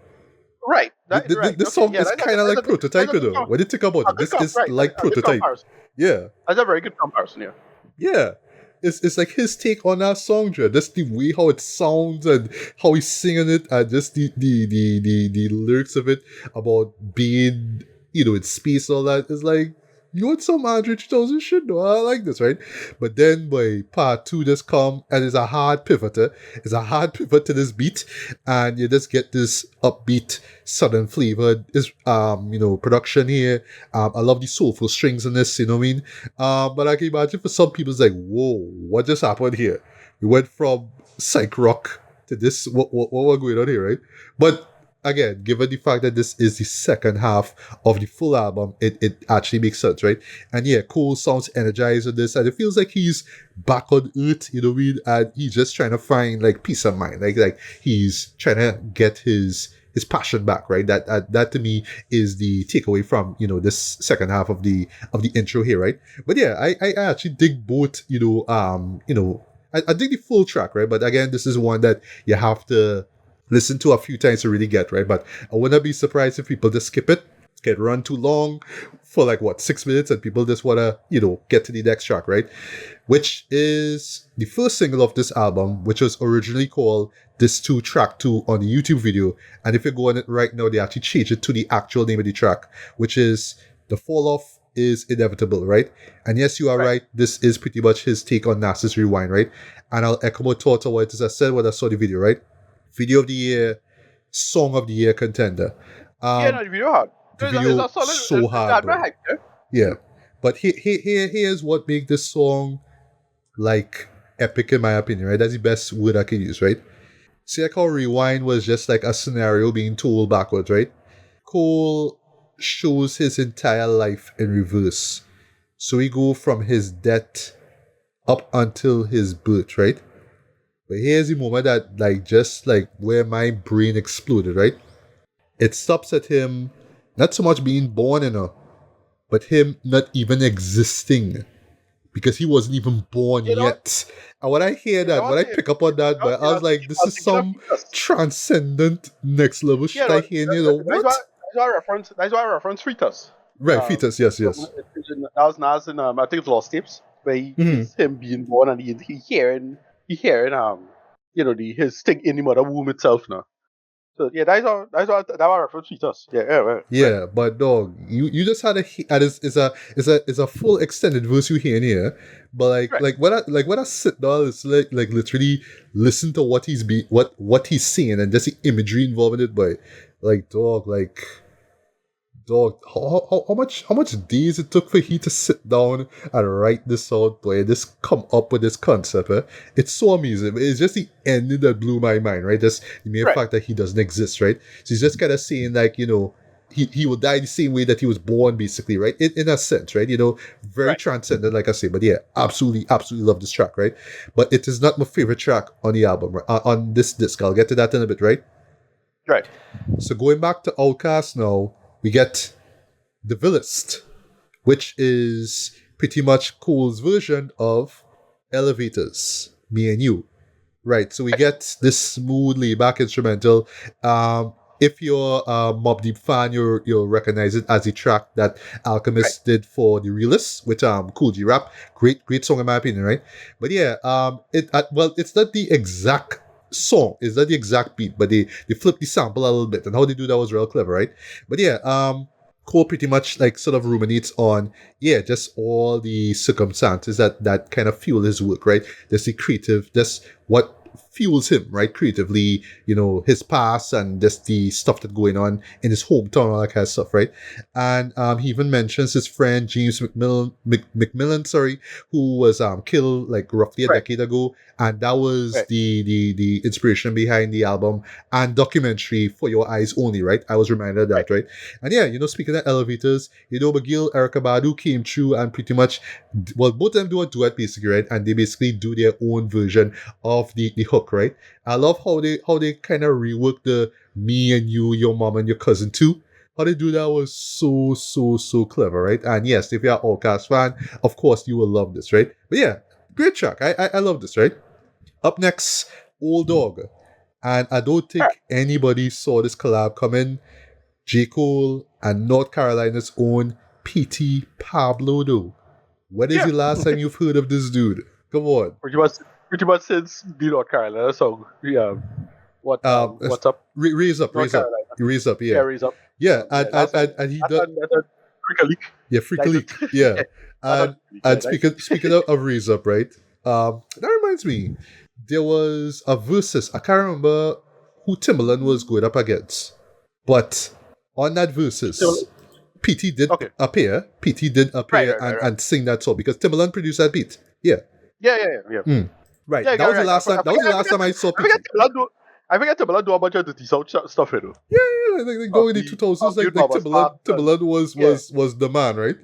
Right. Right. This Okay. song Yeah, is kind of like Prototype, When you think about a it, good this is right. like A good Prototype. comparison. Yeah. That's a very good comparison. Yeah. Yeah. It's like his take on that song, Joe. Just the way how it sounds and how he's singing it, and just the lyrics of it about being, in space, all that is like, you want some Andre 3000 shit, though. I like this, right? But then by part two just come, and it's a hard pivot. It's a hard pivot to this beat, and you just get this upbeat, southern flavored production here. I love the soulful strings in this, you know what I mean? But I can imagine for some people it's like, whoa, what just happened here? We went from psych rock to this. What we're going on here, right? But again, given the fact that this is the second half of the full album, it actually makes sense, right? And yeah, Cole sounds energized with this, and it feels like he's back on earth, you know what I mean? And he's just trying to find like peace of mind, like he's trying to get his passion back, right? That to me is the takeaway from this second half of the intro here, right? But yeah, I actually dig both, I dig the full track, right? But again, this is one that you have to listen to a few times to really get, right? But I wouldn't be surprised if people just skip it, get run too long for like 6 minutes, and people just wanna, get to the next track, right? Which is the first single of this album, which was originally called This 2 Track 2 on the YouTube video. And if you go on it right now, they actually changed it to the actual name of the track, which is The Fall Off Is Inevitable, right? And yes, you are right. This is pretty much his take on Nas's Rewind, right? And I'll echo my thoughts on what it is I said when I saw the video, right? Video of the year, song of the year contender. Yeah, no, the video hard. The video It's a solid, so hard, very bro. hype, yeah. Yeah, but here's what makes this song like epic in my opinion, right? That's the best word I can use, right? See, like how Rewind was just like a scenario being told backwards, right? Cole shows his entire life in reverse. So we go from his death up until his birth, right? But here's the moment that just where my brain exploded, right? It stops at him not so much being born, but him not even existing, because he wasn't even born yet. And when I hear that, when I pick up on that, but I was like, this is some transcendent next level shit I hear, what? That's why I reference Fetus. Right, Fetus, yes. That was Nas in I think it's Lost Tapes, where it's him being born and he hearing his thing in the mother womb itself now. So yeah, that's why I reference Fetus. Yeah, but dog, you just had it's a full extended verse you hear in here, but when I sit down, it's like literally listen to what he's saying and just the imagery involved in it, but how much days it took for he to sit down and write this out, boy, just come up with this concept, eh? It's so amazing. It's just the ending that blew my mind, right? Just the mere fact that he doesn't exist, right? So he's just kind of saying he will die the same way that he was born, basically, right? In a sense, right? Very transcendent, like I say. But yeah, absolutely love this track, right? But it is not my favorite track on the album, right? On this disc. I'll get to that in a bit, right? Right. So going back to Outkast now, we get The Villist, which is pretty much Cole's version of Elevators, Me and You. Right, so we get this smooth laid-back instrumental. If you're a Mobb Deep fan, you'll recognize it as the track that Alchemist did for The Realists with Cool G Rap. Great song in my opinion, right? But yeah, it's not the exact song. It's not the exact beat, but they flip the sample a little bit, and how they do that was real clever, right? But yeah, Cole pretty much like sort of ruminates on just all the circumstances that kind of fuel his work, right? That's the creative, that's what fuels him, right? Creatively, his past and just the stuff that's going on in his hometown, all that kind of stuff, right? And he even mentions his friend James McMillan, sorry, who was killed like roughly a Right. decade ago, and that was Right. the inspiration behind the album and documentary For Your Eyes Only, right? I was reminded of that, right? And yeah, speaking of elevators, McGill, Erykah Badu came through and pretty much, well, both of them do a duet basically, right? And they basically do their own version of the hook, right? I love how they kind of rework the me and you, your mom and your cousin too. How they do that was so clever, right? And yes, if you're an Outkast fan, of course you will love this, right? But yeah, great track. I love this, right? Up next, Old Dog. And I don't think anybody saw this collab coming. J. Cole and North Carolina's own P.T. Pablo, though. When is the last time you've heard of this dude? Come on. Pretty much since the North Carolina song. Yeah. What's up? Raise up. Raise up, Yeah, Raise Up. Yeah, and he does. Freak a leak. Yeah, Freak a Leak. Yeah. And speaking of Raise Up, right? That reminds me, there was a versus. I can't remember who Timbaland was going up against, but on that versus, PT did appear. PT did appear and sing that song because Timbaland produced that beat. Yeah. Yeah. Right. Yeah, that was the last time. That was the last time I saw. I think Timbaland do a bunch of dirty sound stuff, you know. Yeah. Like going in the 2000s, like Timbaland was the man, right?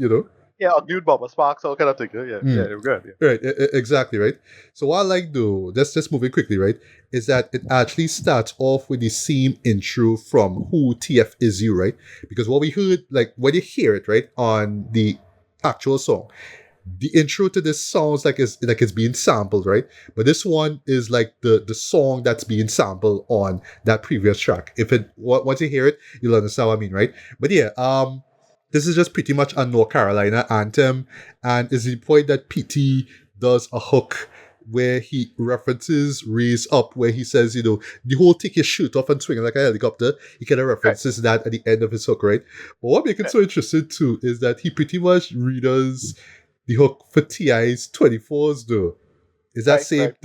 Yeah, Dude Baba Sparks, all kind of thing. Yeah, they were good. Yeah. Right, exactly, right? So what I like though, just moving quickly, right, is that it actually starts off with the same intro from Who TF Is You, right? Because what we heard, like when you hear it, right, on the actual song, the intro to this sounds like it's being sampled, right? But this one is like the song that's being sampled on that previous track. Once you hear it, you'll understand what I mean, right? But yeah, this is just pretty much a North Carolina anthem, and is the point that PT does a hook where he references Raise Up, where he says, the whole take your shirt off and swing like a helicopter. He kind of references that at the end of his hook, right? But what makes it so interesting too is that he pretty much redoes the hook for T.I.'s 24s though. Is that same?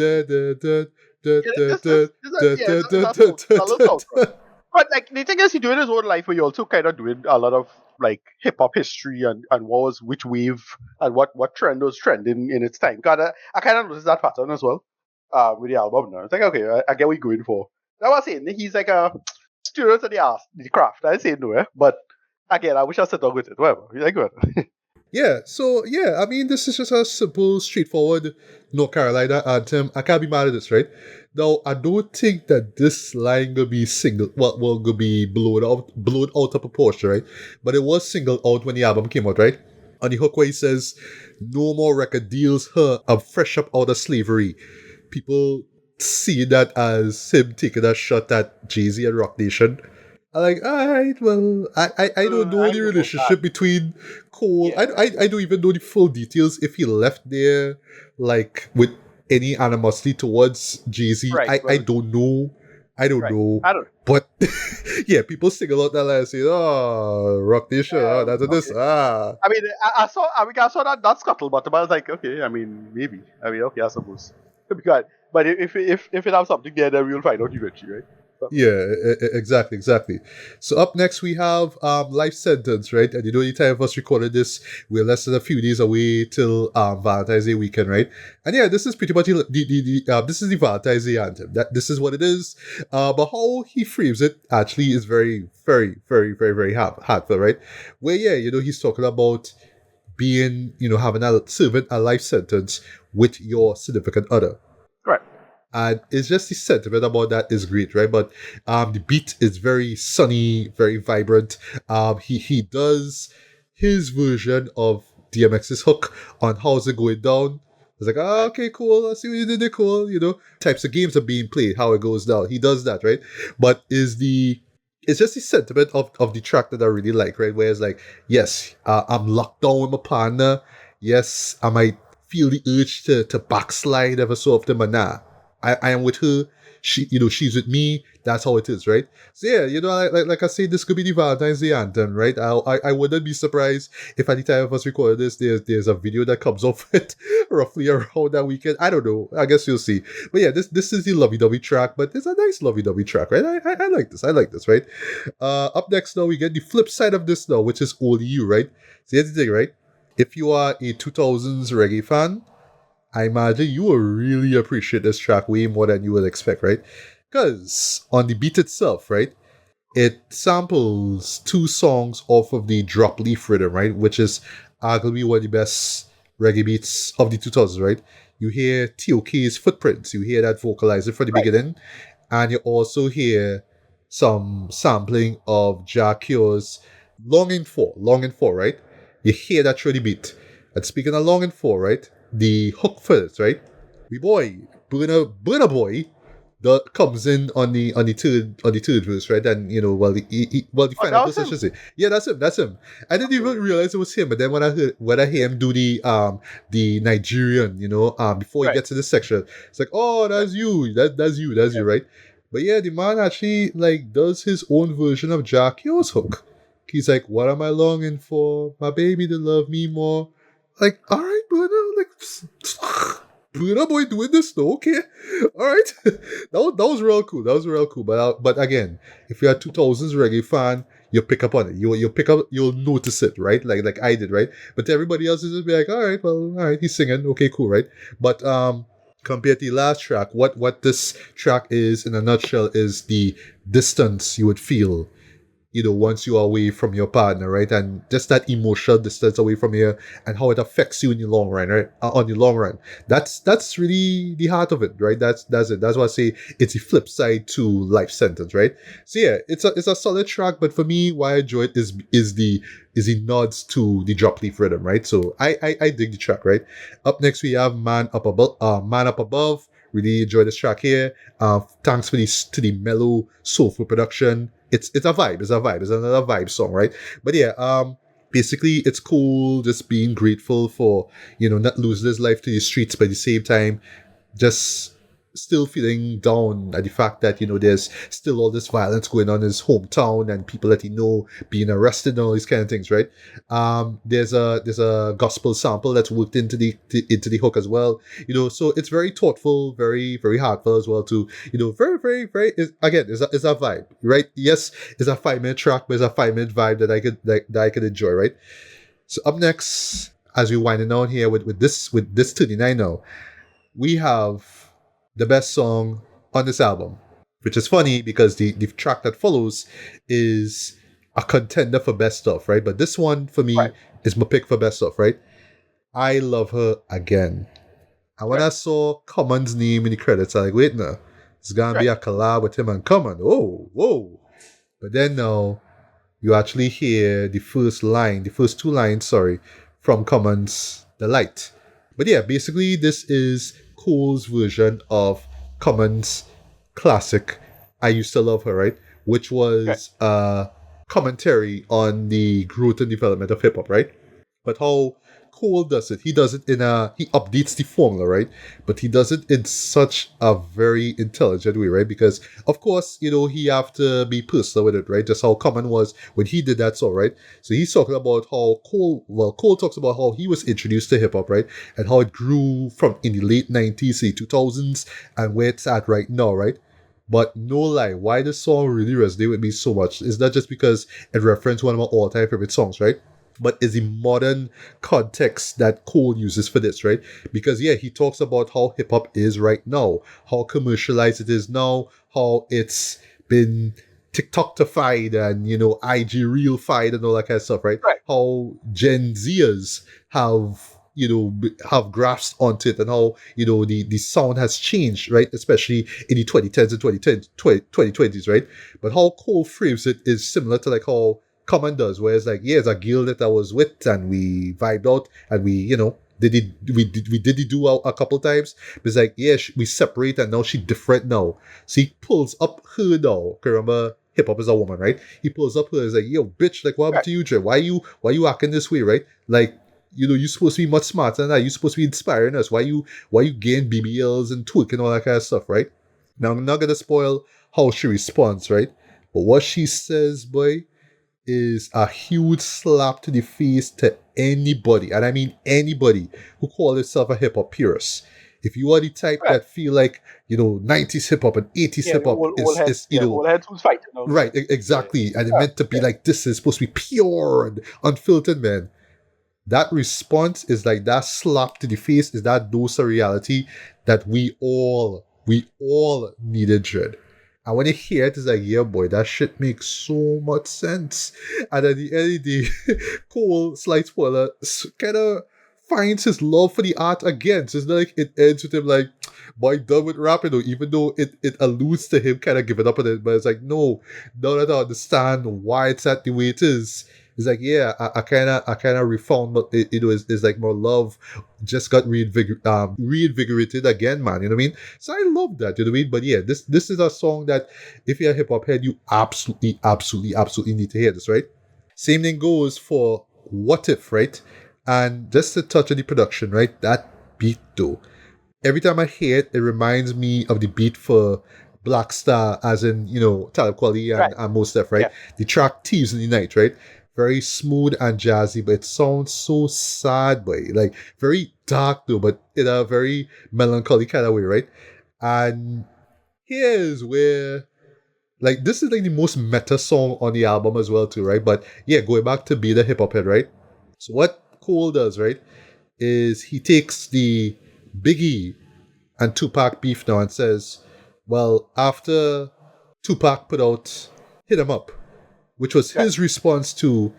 But like the thing is, he doing his own life, where you also kind of doing a lot of like hip hop history and what was which wave and what trend was trending in its time. Cause I kind of noticed that pattern as well with the album. Now it's like, okay, I get what you're going for. I was saying he's like a student of the craft. I say no, but again, I wish I sat down with it. Whatever, you like what? Yeah, so yeah, I mean, this is just a simple, straightforward North Carolina anthem. I can't be mad at this, right? Now, I don't think that this line will be will be blown out of proportion, right? But it was singled out when the album came out, right? On the hook where he says, "No more record deals, I'm fresh up out of slavery." People see that as him taking a shot at Jay-Z and Rock Nation. I'm like, all right, well, I don't know the relationship between Cole. Yeah. I don't even know the full details if he left there, like, with any animosity towards Jay-Z. I don't know. I don't know. But, yeah, people sing a lot that line and say, oh, Rock Nation, that's this. I mean, I saw that scuttlebutt, but I was like, okay, I mean, maybe. I mean, okay, I suppose. But if it has something there, then we'll find out eventually, right? Yeah, exactly. So up next we have Life Sentence, right? And the time of us recorded this, we're less than a few days away till Valentine's Day weekend, right? And yeah, this is pretty much this is the Valentine's Day anthem. This is what it is. But how he frames it actually is very, very, very, very, very heartfelt, right? Where he's talking about being, serving a life sentence with your significant other. Right. And it's just the sentiment about that is great, right? But the beat is very sunny, very vibrant. He does his version of DMX's hook on how's it going down. It's like, okay, cool. I see what you did there, cool. Types of games are being played, how it goes down. He does that, right? But it's just the sentiment of the track that I really like, right? Where it's like, yes, I'm locked down with my partner. Yes, I might feel the urge to backslide ever so often, but nah. I am with her. She's with me. That's how it is, right? So yeah, like I say, this could be the Valentine's Day anthem, right? I wouldn't be surprised if at the time of us recording this, there's a video that comes off it roughly around that weekend. I don't know. I guess you'll see. But yeah, this is the lovey-dovey track, but it's a nice lovey-dovey track, right? I like this. I like this, right? Up next now, we get the flip side of this now, which is Only You, right? So here's the thing, right? If you are a 2000s reggae fan, I imagine you will really appreciate this track way more than you would expect, right? Because on the beat itself, right, it samples two songs off of the drop leaf rhythm, right, which is arguably one of the best reggae beats of the 2000s, right? You hear TOK's footprints, you hear that vocalizer from the beginning, and you also hear some sampling of Jacquio's Longing For, right? You hear that through the beat. And speaking of Longing For, right? The hook for it, right? We boy, Burner Boy, that comes in on the third verse, right? And the final verse, I should say. Yeah, that's him. I didn't even realize it was him, but then when I hear him do the Nigerian, before he gets to this section, it's like, oh, that's you, that's you, right? But yeah, the man actually like does his own version of Jack Yo's hook. He's like, what am I longing for? My baby to love me more. Like, all right, Bruno, like, Bruno boy doing this though, okay, all right. that was real cool. That was real cool. But again, if you're a 2000s reggae fan, you'll pick up on it. You'll notice it, right? Like I did, right? But to everybody else is just be like, all right, well, all right, he's singing, okay, cool, right? But compared to the last track, what this track is in a nutshell is the distance you would feel once you are away from your partner, right? And just that emotional distance away from you and how it affects you in the long run, right? On the long run. That's really the heart of it, right? That's it. That's why I say it's the flip side to Life Sentence, right? So yeah, it's a solid track, but for me, why I enjoy it is the nods to the drop leaf rhythm, right? So I dig the track, right? Up next we have Man Up Above. Really enjoy this track here. Thanks to the mellow, soulful production. It's a vibe. It's another vibe song, right? But yeah, basically it's cool just being grateful for, not losing his life to the streets, but at the same time, just still feeling down at the fact that, there's still all this violence going on in his hometown and people that he know being arrested and all these kind of things, right? There's a gospel sample that's worked into the hook as well, so it's very thoughtful, very, very heartfelt as well too, very, very, very, again, it's a vibe, right? Yes, it's a 5-minute track, but it's a 5-minute vibe that I could enjoy, right? So up next, as we're winding down here with this 39 now, we have the best song on this album, which is funny because the track that follows is a contender for best stuff, right? But this one for me is my pick for best stuff, right? I Love Her Again. And when I saw Common's name in the credits, I was like, wait, no, it's gonna be a collab with him and Common. Oh, whoa. But then now you actually hear the first two lines, from Common's The Light. But yeah, basically this is Cole's version of Common's classic I Used to Love Her, right? Which was a commentary on the growth and development of hip-hop, right? But how Cole does it, he updates the formula, right? But he does it in such a very intelligent way, right? Because, of course, he have to be personal with it, right? Just how Common was when he did that song, right? So he's talking about how Cole talks about how he was introduced to hip-hop, right? And how it grew from in the late 90s, the 2000s, and where it's at right now, right? But no lie, why this song really resonated with me so much is not just because it referenced one of my all-time favorite songs, right? But is the modern context that Cole uses for this, right? Because yeah, he talks about how hip-hop is right now, how commercialized it is now, how it's been TikTokified and, IG Reel-fied and all that kind of stuff, right? How Gen Zers have grasped onto it and how, the sound has changed, right? Especially in the 2010s and 2020s, right? But how Cole frames it is similar to like how Common does, where it's like, yeah, it's a girl that I was with and we vibed out and we, did it do a couple times. But it's like, yeah, we separate and now she different now. So he pulls up her now. Remember, hip hop is a woman, right? He pulls up her, is like, yo, bitch, like what happened to you, Dre? Why you acting this way, right? Like, you're supposed to be much smarter than that. You're supposed to be inspiring us. Why you getting BBLs and twerk and all that kind of stuff, right? Now I'm not gonna spoil how she responds, right? But what she says, boy, is a huge slap to the face to anybody, and I mean anybody who call itself a hip hop purist. If you are the type Right. that feel like 90s hip hop and 80s Yeah, hip hop is old heads who's fighting now. right, Yeah. exactly, and it Yeah. meant to be like this is supposed to be pure and unfiltered, man. That response is like that slap to the face, is that dose of reality that we all needed, dread. And when you hear it, it's like, yeah, boy, that shit makes so much sense. And at the end of the day, Cole, slight spoiler, kind of finds his love for the art again. So it's not like it ends with him like, boy, done with rapping, though, even though it alludes to him kind of giving up on it. But it's like, no, now that I understand why it's at the way it is, it's like, yeah, I kind of refound, but it's like more love just got reinvigorated again, man. You know what I mean? So I love that. You know what I mean? But yeah, this is a song that if you're a hip hop head, you absolutely, absolutely, absolutely need to hear this, right? Same thing goes for What If, right? And just to touch on the production, right? That beat though. Every time I hear it, it reminds me of the beat for Black Star, as in, Talib Kweli Right. and Mos Def, right? Yeah. The track Thieves in the Night, right? Very smooth and jazzy, but it sounds so sad, boy. Like, very dark though, but in a very melancholy kind of way, right? And here's where, like, this is like the most meta song on the album as well, too, right? But yeah, going back to Be the Hip Hop Head, right? So what Cole does, right, is he takes the Biggie and Tupac beef now and says, well, after Tupac put out Hit 'Em Up, which was Right. his response to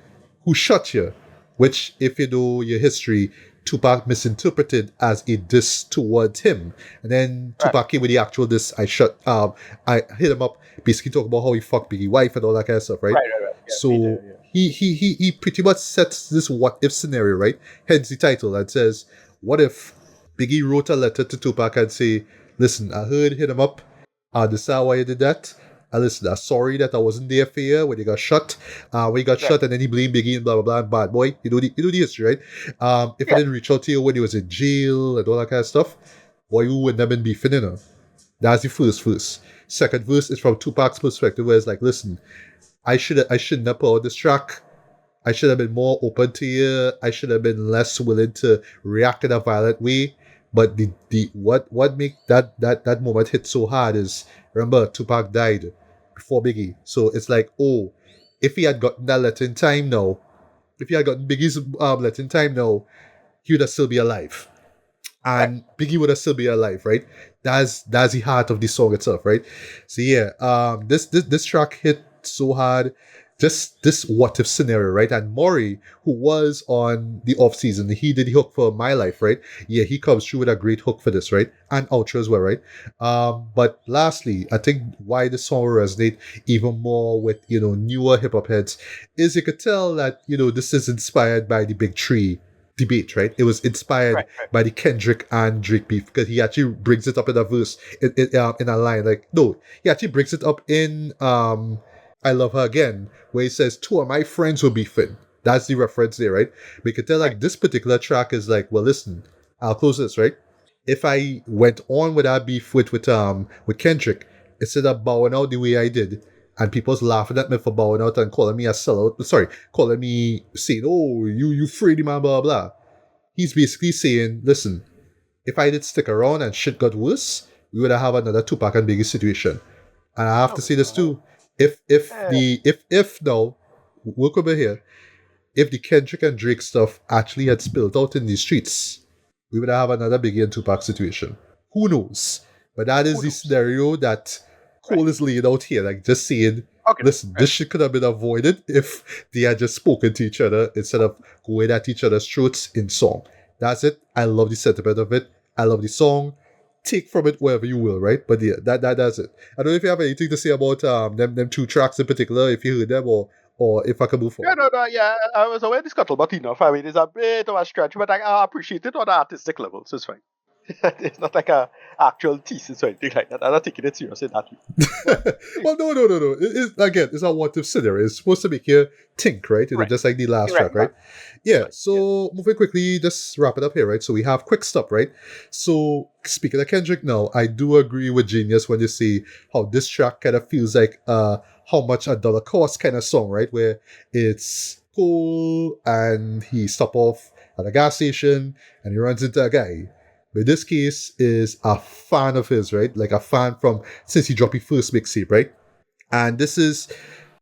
Who Shot You, which, if you know your history, Tupac misinterpreted as a diss towards him. And then Right. Tupac came with the actual diss, I hit him up, basically talking about how he fucked Biggie wife and all that kind of stuff, right? Right. Yeah. So Peter, yeah. he pretty much sets this what if scenario, right? Hence the title that says, what if Biggie wrote a letter to Tupac and say, listen, I heard Hit 'Em Up. I understand why you did that. And listen, I'm sorry that I wasn't there for you when you got shot. When you got Right. shot and then he blamed Biggie and blah blah blah and bad boy. You know the history, right? If I Yeah. didn't reach out to you when he was in jail and all that kind of stuff, boy, you wouldn't have been beefing, you know. That's the first verse. Second verse is from Tupac's perspective, where it's like, listen, I shouldn't have put out this track. I should have been more open to you. I should have been less willing to react in a violent way. But the what make that moment hit so hard is, remember, Tupac died before Biggie. So it's like, oh, if he had gotten that letter in time now, if he had gotten Biggie's letter in time now, he would have still be alive. Right. And Biggie would have still be alive, right? That's the heart of the song itself, right? So yeah, this track hit so hard. Just this what if scenario, right? And Maury, who was on the off season, he did the hook for My Life, right? Yeah, he comes through with a great hook for this, right? And outro as well, right? But lastly, I think why this song will resonate even more with newer hip hop heads is you could tell that this is inspired by the Big Tree debate, right? It was inspired Right. by the Kendrick and Drake beef because he actually brings it up in a verse in a line. Like, no, he actually brings it up in I Love Her Again, where he says, two of my friends were beefing. That's the reference there, right? We could tell like this particular track is like, well, listen, I'll close this, right? If I went on with that beef with Kendrick, instead of bowing out the way I did, and people's laughing at me for bowing out and calling me a sellout, calling me saying, oh, you Freddy man, blah blah. He's basically saying, listen, if I did stick around and shit got worse, we would have another Tupac and Biggie situation. And I have to say this too. If now, look over here, if the Kendrick and Drake stuff actually had spilled out in the streets, we would have another Biggie and Tupac situation. Who knows? But that is the scenario that Cole is laying out here, like just saying, Okay. listen, this shit could have been avoided if they had just spoken to each other instead of going at each other's throats in song. That's it. I love the sentiment of it. I love the song. Take from it wherever you will, right? But yeah, that's it. I don't know if you have anything to say about them two tracks in particular, if you heard them, or if I can move Yeah, forward. no, yeah. I was aware of the scuttlebutt enough. I mean, it's a bit of a stretch, but I appreciate it on the artistic level, so it's fine. It's not like a actual thesis or anything like that. I'm not taking it seriously that way. But Well, no. Again, it's a what if scenario. It's supposed to make you think, right? right, Just like the last right, track, right? Yeah. right, yes, So moving quickly, just wrap it up here, right? So we have quick stop, right? So speaking of Kendrick, now I do agree with Genius when you say how this track kind of feels like how much a dollar cost kind of song, right? Where it's cool and he stop off at a gas station and he runs into a guy. But this case is a fan of his, right? Like a fan from since he dropped his first mixtape, right? And this is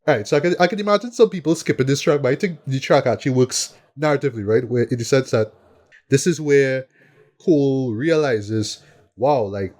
alright. So I can imagine some people skipping this track, but I think the track actually works narratively, right? Where in the sense that this is where Cole realizes, wow, like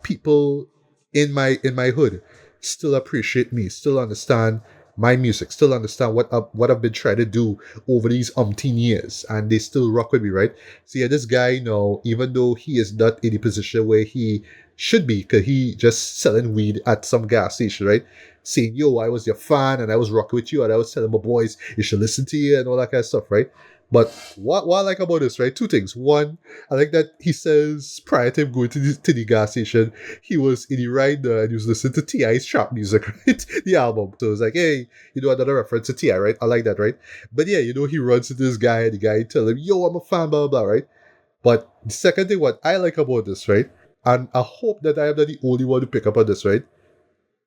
people in my hood still appreciate me, still understand my music, still understand what I've been trying to do over these umpteen years, and they still rock with me, right? So yeah, this guy, even though he is not in the position where he should be, because he just selling weed at some gas station, right? Saying, yo, I was your fan and I was rocking with you and I was telling my boys you should listen to you and all that kind of stuff, right? But what I like about this, right? Two things. One, I like that he says prior to him going to the gas station, he was in the rider and he was listening to T.I.'s trap music, right? The album. So it's like, hey, another reference to T.I., right? I like that, right? But yeah, he runs into this guy and the guy tell him, yo, I'm a fan, blah, blah, blah, right? But the second thing, what I like about this, right? And I hope that I am not the only one to pick up on this, right?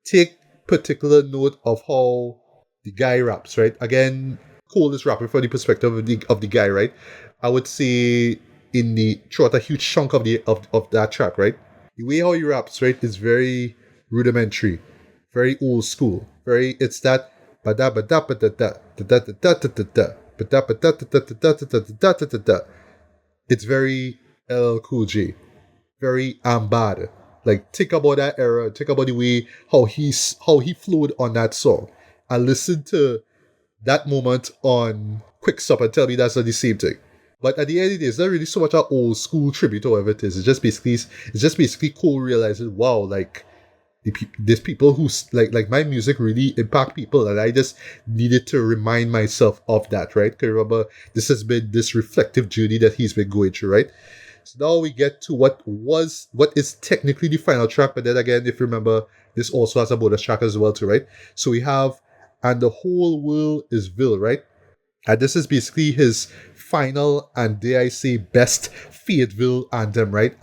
Take particular note of how the guy raps, right? Again, Cole is rapping from the perspective of the guy, right? I would say throughout a huge chunk of that track, right? The way how he raps, right, is very rudimentary, very old school. Very it's that ba-da ba-da ba-da-da da-da-da-da-da-da ba-da-ba-da-da-da-da-da-da-da-da-da-da. It's very LL Cool J, very bad. Like think about that era, think about the way how he flowed on that song. And listen to that moment on Quick Stop and tell me that's not the same thing. But at the end of the day, it's not really so much an old school tribute or whatever it is. It's just basically cool realizing, wow, like there's people who like my music really impact people, and I just needed to remind myself of that, right? Because remember, this has been this reflective journey that he's been going through, right? So now we get to what is technically the final track, but then again, if you remember, this also has a bonus track as well too, right? So we have and the whole world is Vil, right? And this is basically his final and dare I say best Fayetteville anthem, right?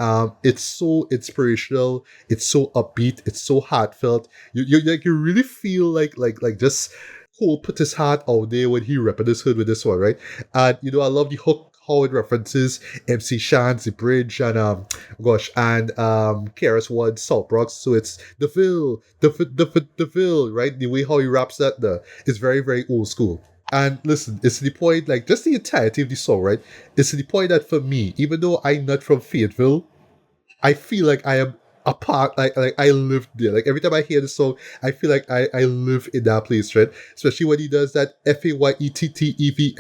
It's so inspirational, it's so upbeat, it's so heartfelt. You really feel like just Cole put his heart out there when he repped his hood with this one, right? And I love the hook how it references MC Shan's The Bridge and KRS One Salt Rocks. So it's the Ville, right? The way how he raps that is very, very old school. And listen, it's to the point, like, just the entirety of the song, right? It's to the point that for me, even though I'm not from Fayetteville, I feel like I am a part, like I live there. Like, every time I hear the song, I feel like I live in that place, right? Especially when he does that FAYETTEVI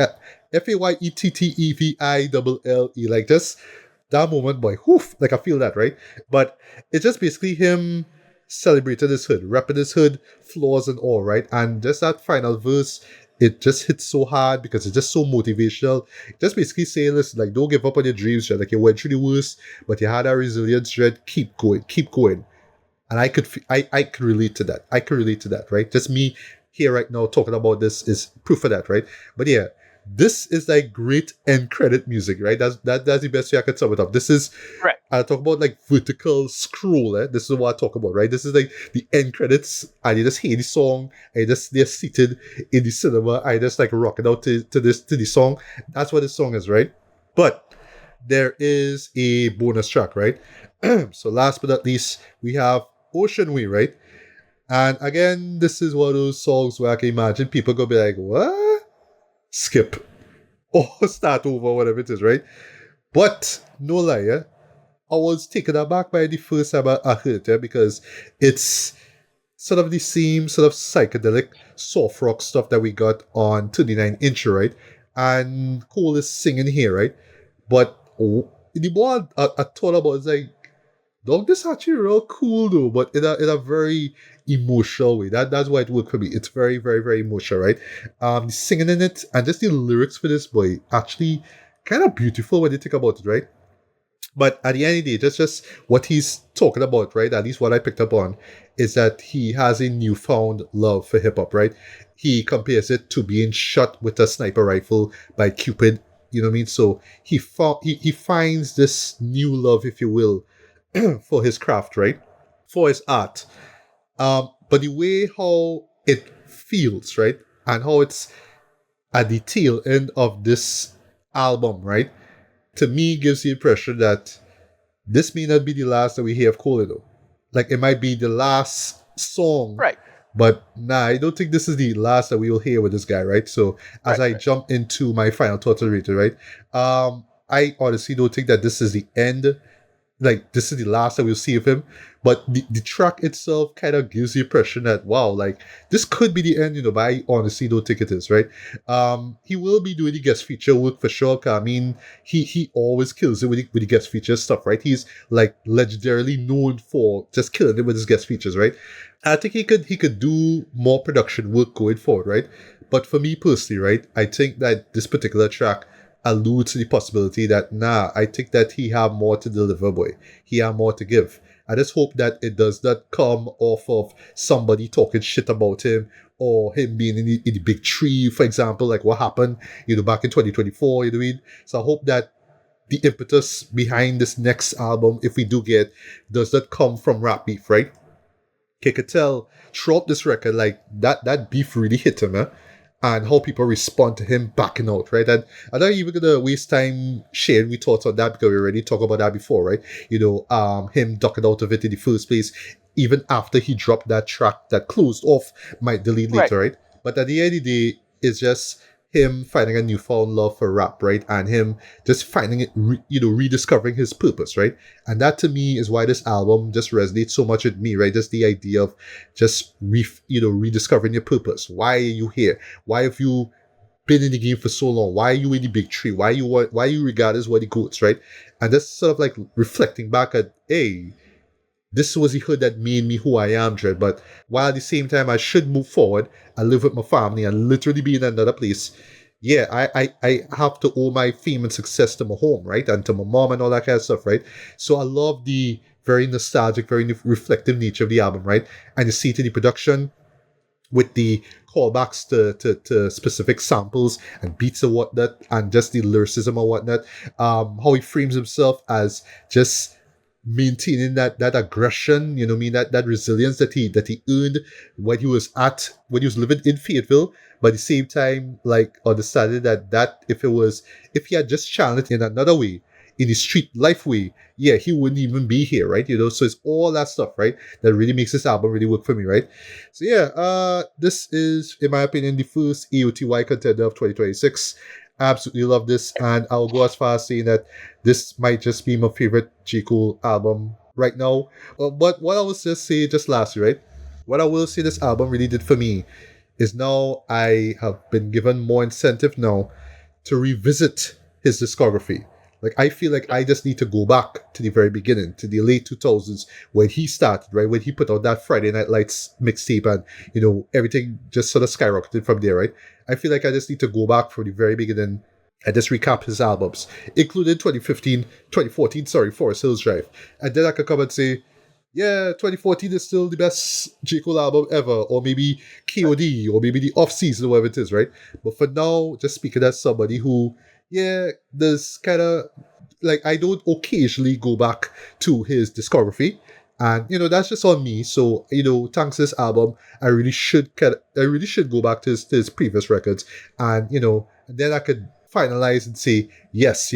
like, just that moment, boy, whoof, like, I feel that, right? But it's just basically him celebrating his hood, repping his hood, flaws and all, right? And just that final verse, it just hits so hard because it's just so motivational. Just basically saying, listen, like, don't give up on your dreams, right? Like, you went through the worst, but you had that resilience, right? Keep going, keep going. And I could relate to that. I could relate to that, right? Just me here right now talking about this is proof of that, right? But yeah, this is like great end credit music, right? That's the best way I could sum it up. This is right. I talk about like vertical scroll, This is what I talk about, right? This is like the end credits, and you just hear the song, and they're seated in the cinema, I just like rocking out to the song. That's what the song is, right? But there is a bonus track, right? So last but not least, we have Ocean Way, right? And again, this is one of those songs where I can imagine people gonna be like, what? Skip. Or start over, whatever it is, right? But no lie, I was taken aback by the first time I heard it, because it's sort of the same sort of psychedelic soft rock stuff that we got on 39 Inch, right? And Cole is singing here, right? But the more I thought about it, it's like, dog, this actually real cool though, but in a very emotional way. That's why it worked for me. It's very, very, very emotional, right? The singing in it and just the lyrics for this boy actually kind of beautiful when you think about it, right? But at the end of the day, that's just what he's talking about, right? At least what I picked up on is that he has a newfound love for hip hop, right? He compares it to being shot with a sniper rifle by Cupid. You know what I mean? So he finds this new love, if you will, for his craft, right? For his art. But the way how it feels, right? And how it's at the tail end of this album, right? To me gives the impression that this may not be the last that we hear of Cole, though. Like it might be the last song, Right. but nah, I don't think this is the last that we will hear with this guy, right? So as Right. I Right. jump into my final thoughts on Rita, right? I honestly don't think that this is the end, like this is the last that we'll see of him. But the track itself kind of gives the impression that wow, like this could be the end, but I honestly don't think it is, right? He will be doing the guest feature work for sure. 'Cause, I mean, he always kills it with the guest feature stuff, right? He's like legendarily known for just killing it with his guest features, right? I think he could do more production work going forward, right? But for me personally, right, I think that this particular track alludes to the possibility that I think that he have more to deliver, boy. He have more to give. I just hope that it does not come off of somebody talking shit about him or him being in the big tree, for example, like what happened, back in 2024, you know what I mean? So I hope that the impetus behind this next album, if we do get, does not come from rap beef, right? I could tell throughout this record, like that beef really hit him, and how people respond to him backing out, right? And I'm not even gonna waste time sharing we thoughts on that because we already talked about that before, right? Him ducking out of it in the first place, even after he dropped that track that closed off, might delete Right. later, right? But at the end of the day, it's just him finding a newfound love for rap, right? And him just finding it, rediscovering his purpose, right? And that to me is why this album just resonates so much with me, right? Just the idea of just rediscovering your purpose. Why are you here? Why have you been in the game for so long? Why are you in the big tree? Why are you regarded as one of the goats, right? And just sort of like reflecting back at, hey, this was the hood that made me who I am, Dread. But while at the same time I should move forward and live with my family and literally be in another place, yeah, I have to owe my fame and success to my home, right? And to my mom and all that kind of stuff, right? So I love the very nostalgic, very reflective nature of the album, right? And you see it in the production with the callbacks to specific samples and beats and whatnot, and just the lyricism and whatnot. How he frames himself as just maintaining that aggression, you know what I mean, that resilience that he earned when he was living in Fayetteville, but at the same time, like understanding that if he had just channeled it in another way, in the street life way, yeah, he wouldn't even be here, right? So it's all that stuff, right, that really makes this album really work for me, right? So yeah, this is, in my opinion, the first AOTY contender of 2026. Absolutely love this, and I'll go as far as saying that this might just be my favorite J. Cole album right now. But what I will just say just lastly, right? What I will say this album really did for me is now I have been given more incentive now to revisit his discography. Like I feel like I just need to go back to the very beginning, to the late 2000s when he started, right? When he put out that Friday Night Lights mixtape and, everything just sort of skyrocketed from there, right? I feel like I just need to go back from the very beginning and just recap his albums, including 2014, sorry, Forest Hills Drive. And then I could come and say, yeah, 2014 is still the best J. Cole album ever, or maybe KOD, or maybe the off season, whatever it is, right? But for now, just speaking as somebody who, yeah, there's kind of like I don't occasionally go back to his discography, and that's just on me. So thanks to this album, I really should go back to his previous records, and then I could finalize and say yes,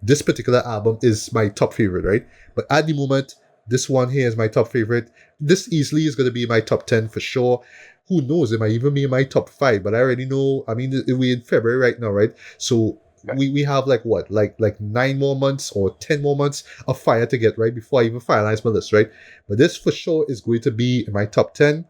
this particular album is my top favorite, right? But at the moment, this one here is my top favorite. This easily is going to be my top 10 for sure. Who knows? It might even be my top 5, but I already know. I mean, we're in February right now, right? So we have like what? Like 9 more months or 10 more months of fire to get, right? Before I even finalize my list, right? But this for sure is going to be in my top 10.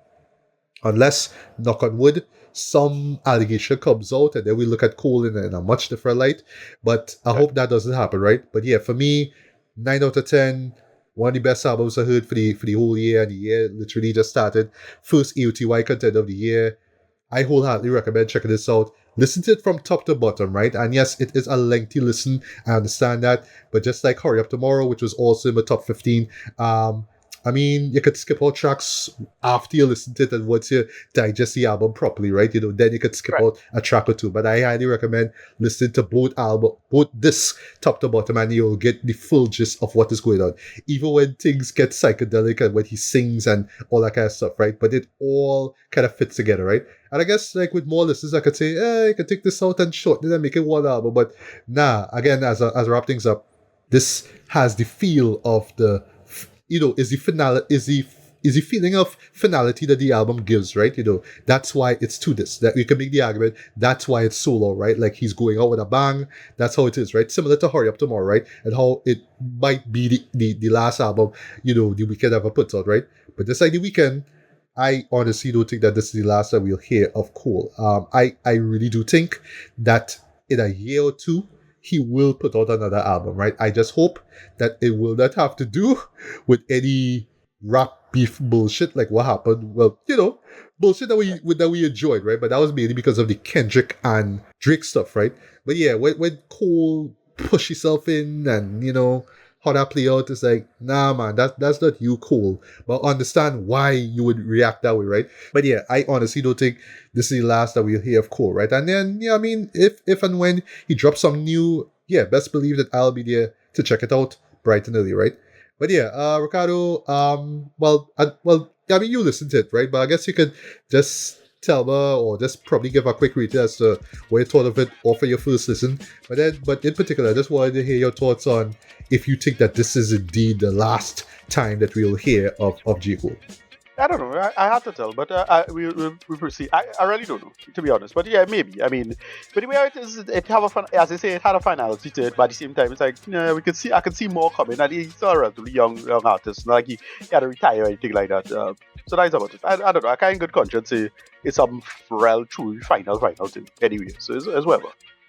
Unless, knock on wood, some allegation comes out and then we look at Cole in a much different light. But I hope that doesn't happen, right? But yeah, for me, 9 out of 10. One of the best albums I heard for the whole year, and the year literally just started. First AOTY contender of the year. I wholeheartedly recommend checking this out. Listen to it from top to bottom, right? And yes, it is a lengthy listen. I understand that. But just like Hurry Up Tomorrow, which was also in the top 15, I mean, you could skip out tracks after you listen to it and once you digest the album properly, right? Then you could skip Right. out a track or two. But I highly recommend listening to both this top to bottom, and you'll get the full gist of what is going on. Even when things get psychedelic and when he sings and all that kind of stuff, right? But it all kind of fits together, right? And I guess like with more listeners, I could say, you can take this out and shorten it and make it one album. But nah, again, as I wrap things up, this has the feel of the is the finale is the feeling of finality that the album gives, right? That's why it's to this. That we can make the argument, that's why it's solo, right? Like he's going out with a bang. That's how it is, right? Similar to Hurry Up Tomorrow, right? And how it might be the last album, the Weeknd ever puts out, right? But just like the Weeknd, I honestly don't think that this is the last that we'll hear of Cole. I really do think that in a year or two, he will put out another album, right? I just hope that it will not have to do with any rap beef bullshit like what happened. Well, bullshit that we enjoyed, right? But that was mainly because of the Kendrick and Drake stuff, right? But yeah, when Cole push himself in and how that play out, is like, nah, man, that's not you, Cole. But understand why you would react that way, right? But yeah, I honestly don't think this is the last that we'll hear of Cole, right? And then, I mean, if and when he drops some new, best believe that I'll be there to check it out bright and early, right? But yeah, Ricardo, I mean, you listened to it, right? But I guess you could just tell me or just probably give a quick read as to what you thought of it or for your first listen. But in particular, I just wanted to hear your thoughts on if you think that this is indeed the last time that we'll hear of J. Cole. I don't know. I have to tell, but we'll proceed. I really don't know, to be honest. But yeah, maybe. I mean, but the way it is, it have a fun. As I say, it had a finality to it. But at the same time, it's like I could see more coming. And he's still a relatively young artist. Not like he had to retire or anything like that. So that's about it. I don't know. I can't in good conscience say it's some real true final thing. Anyway, so it's whatever.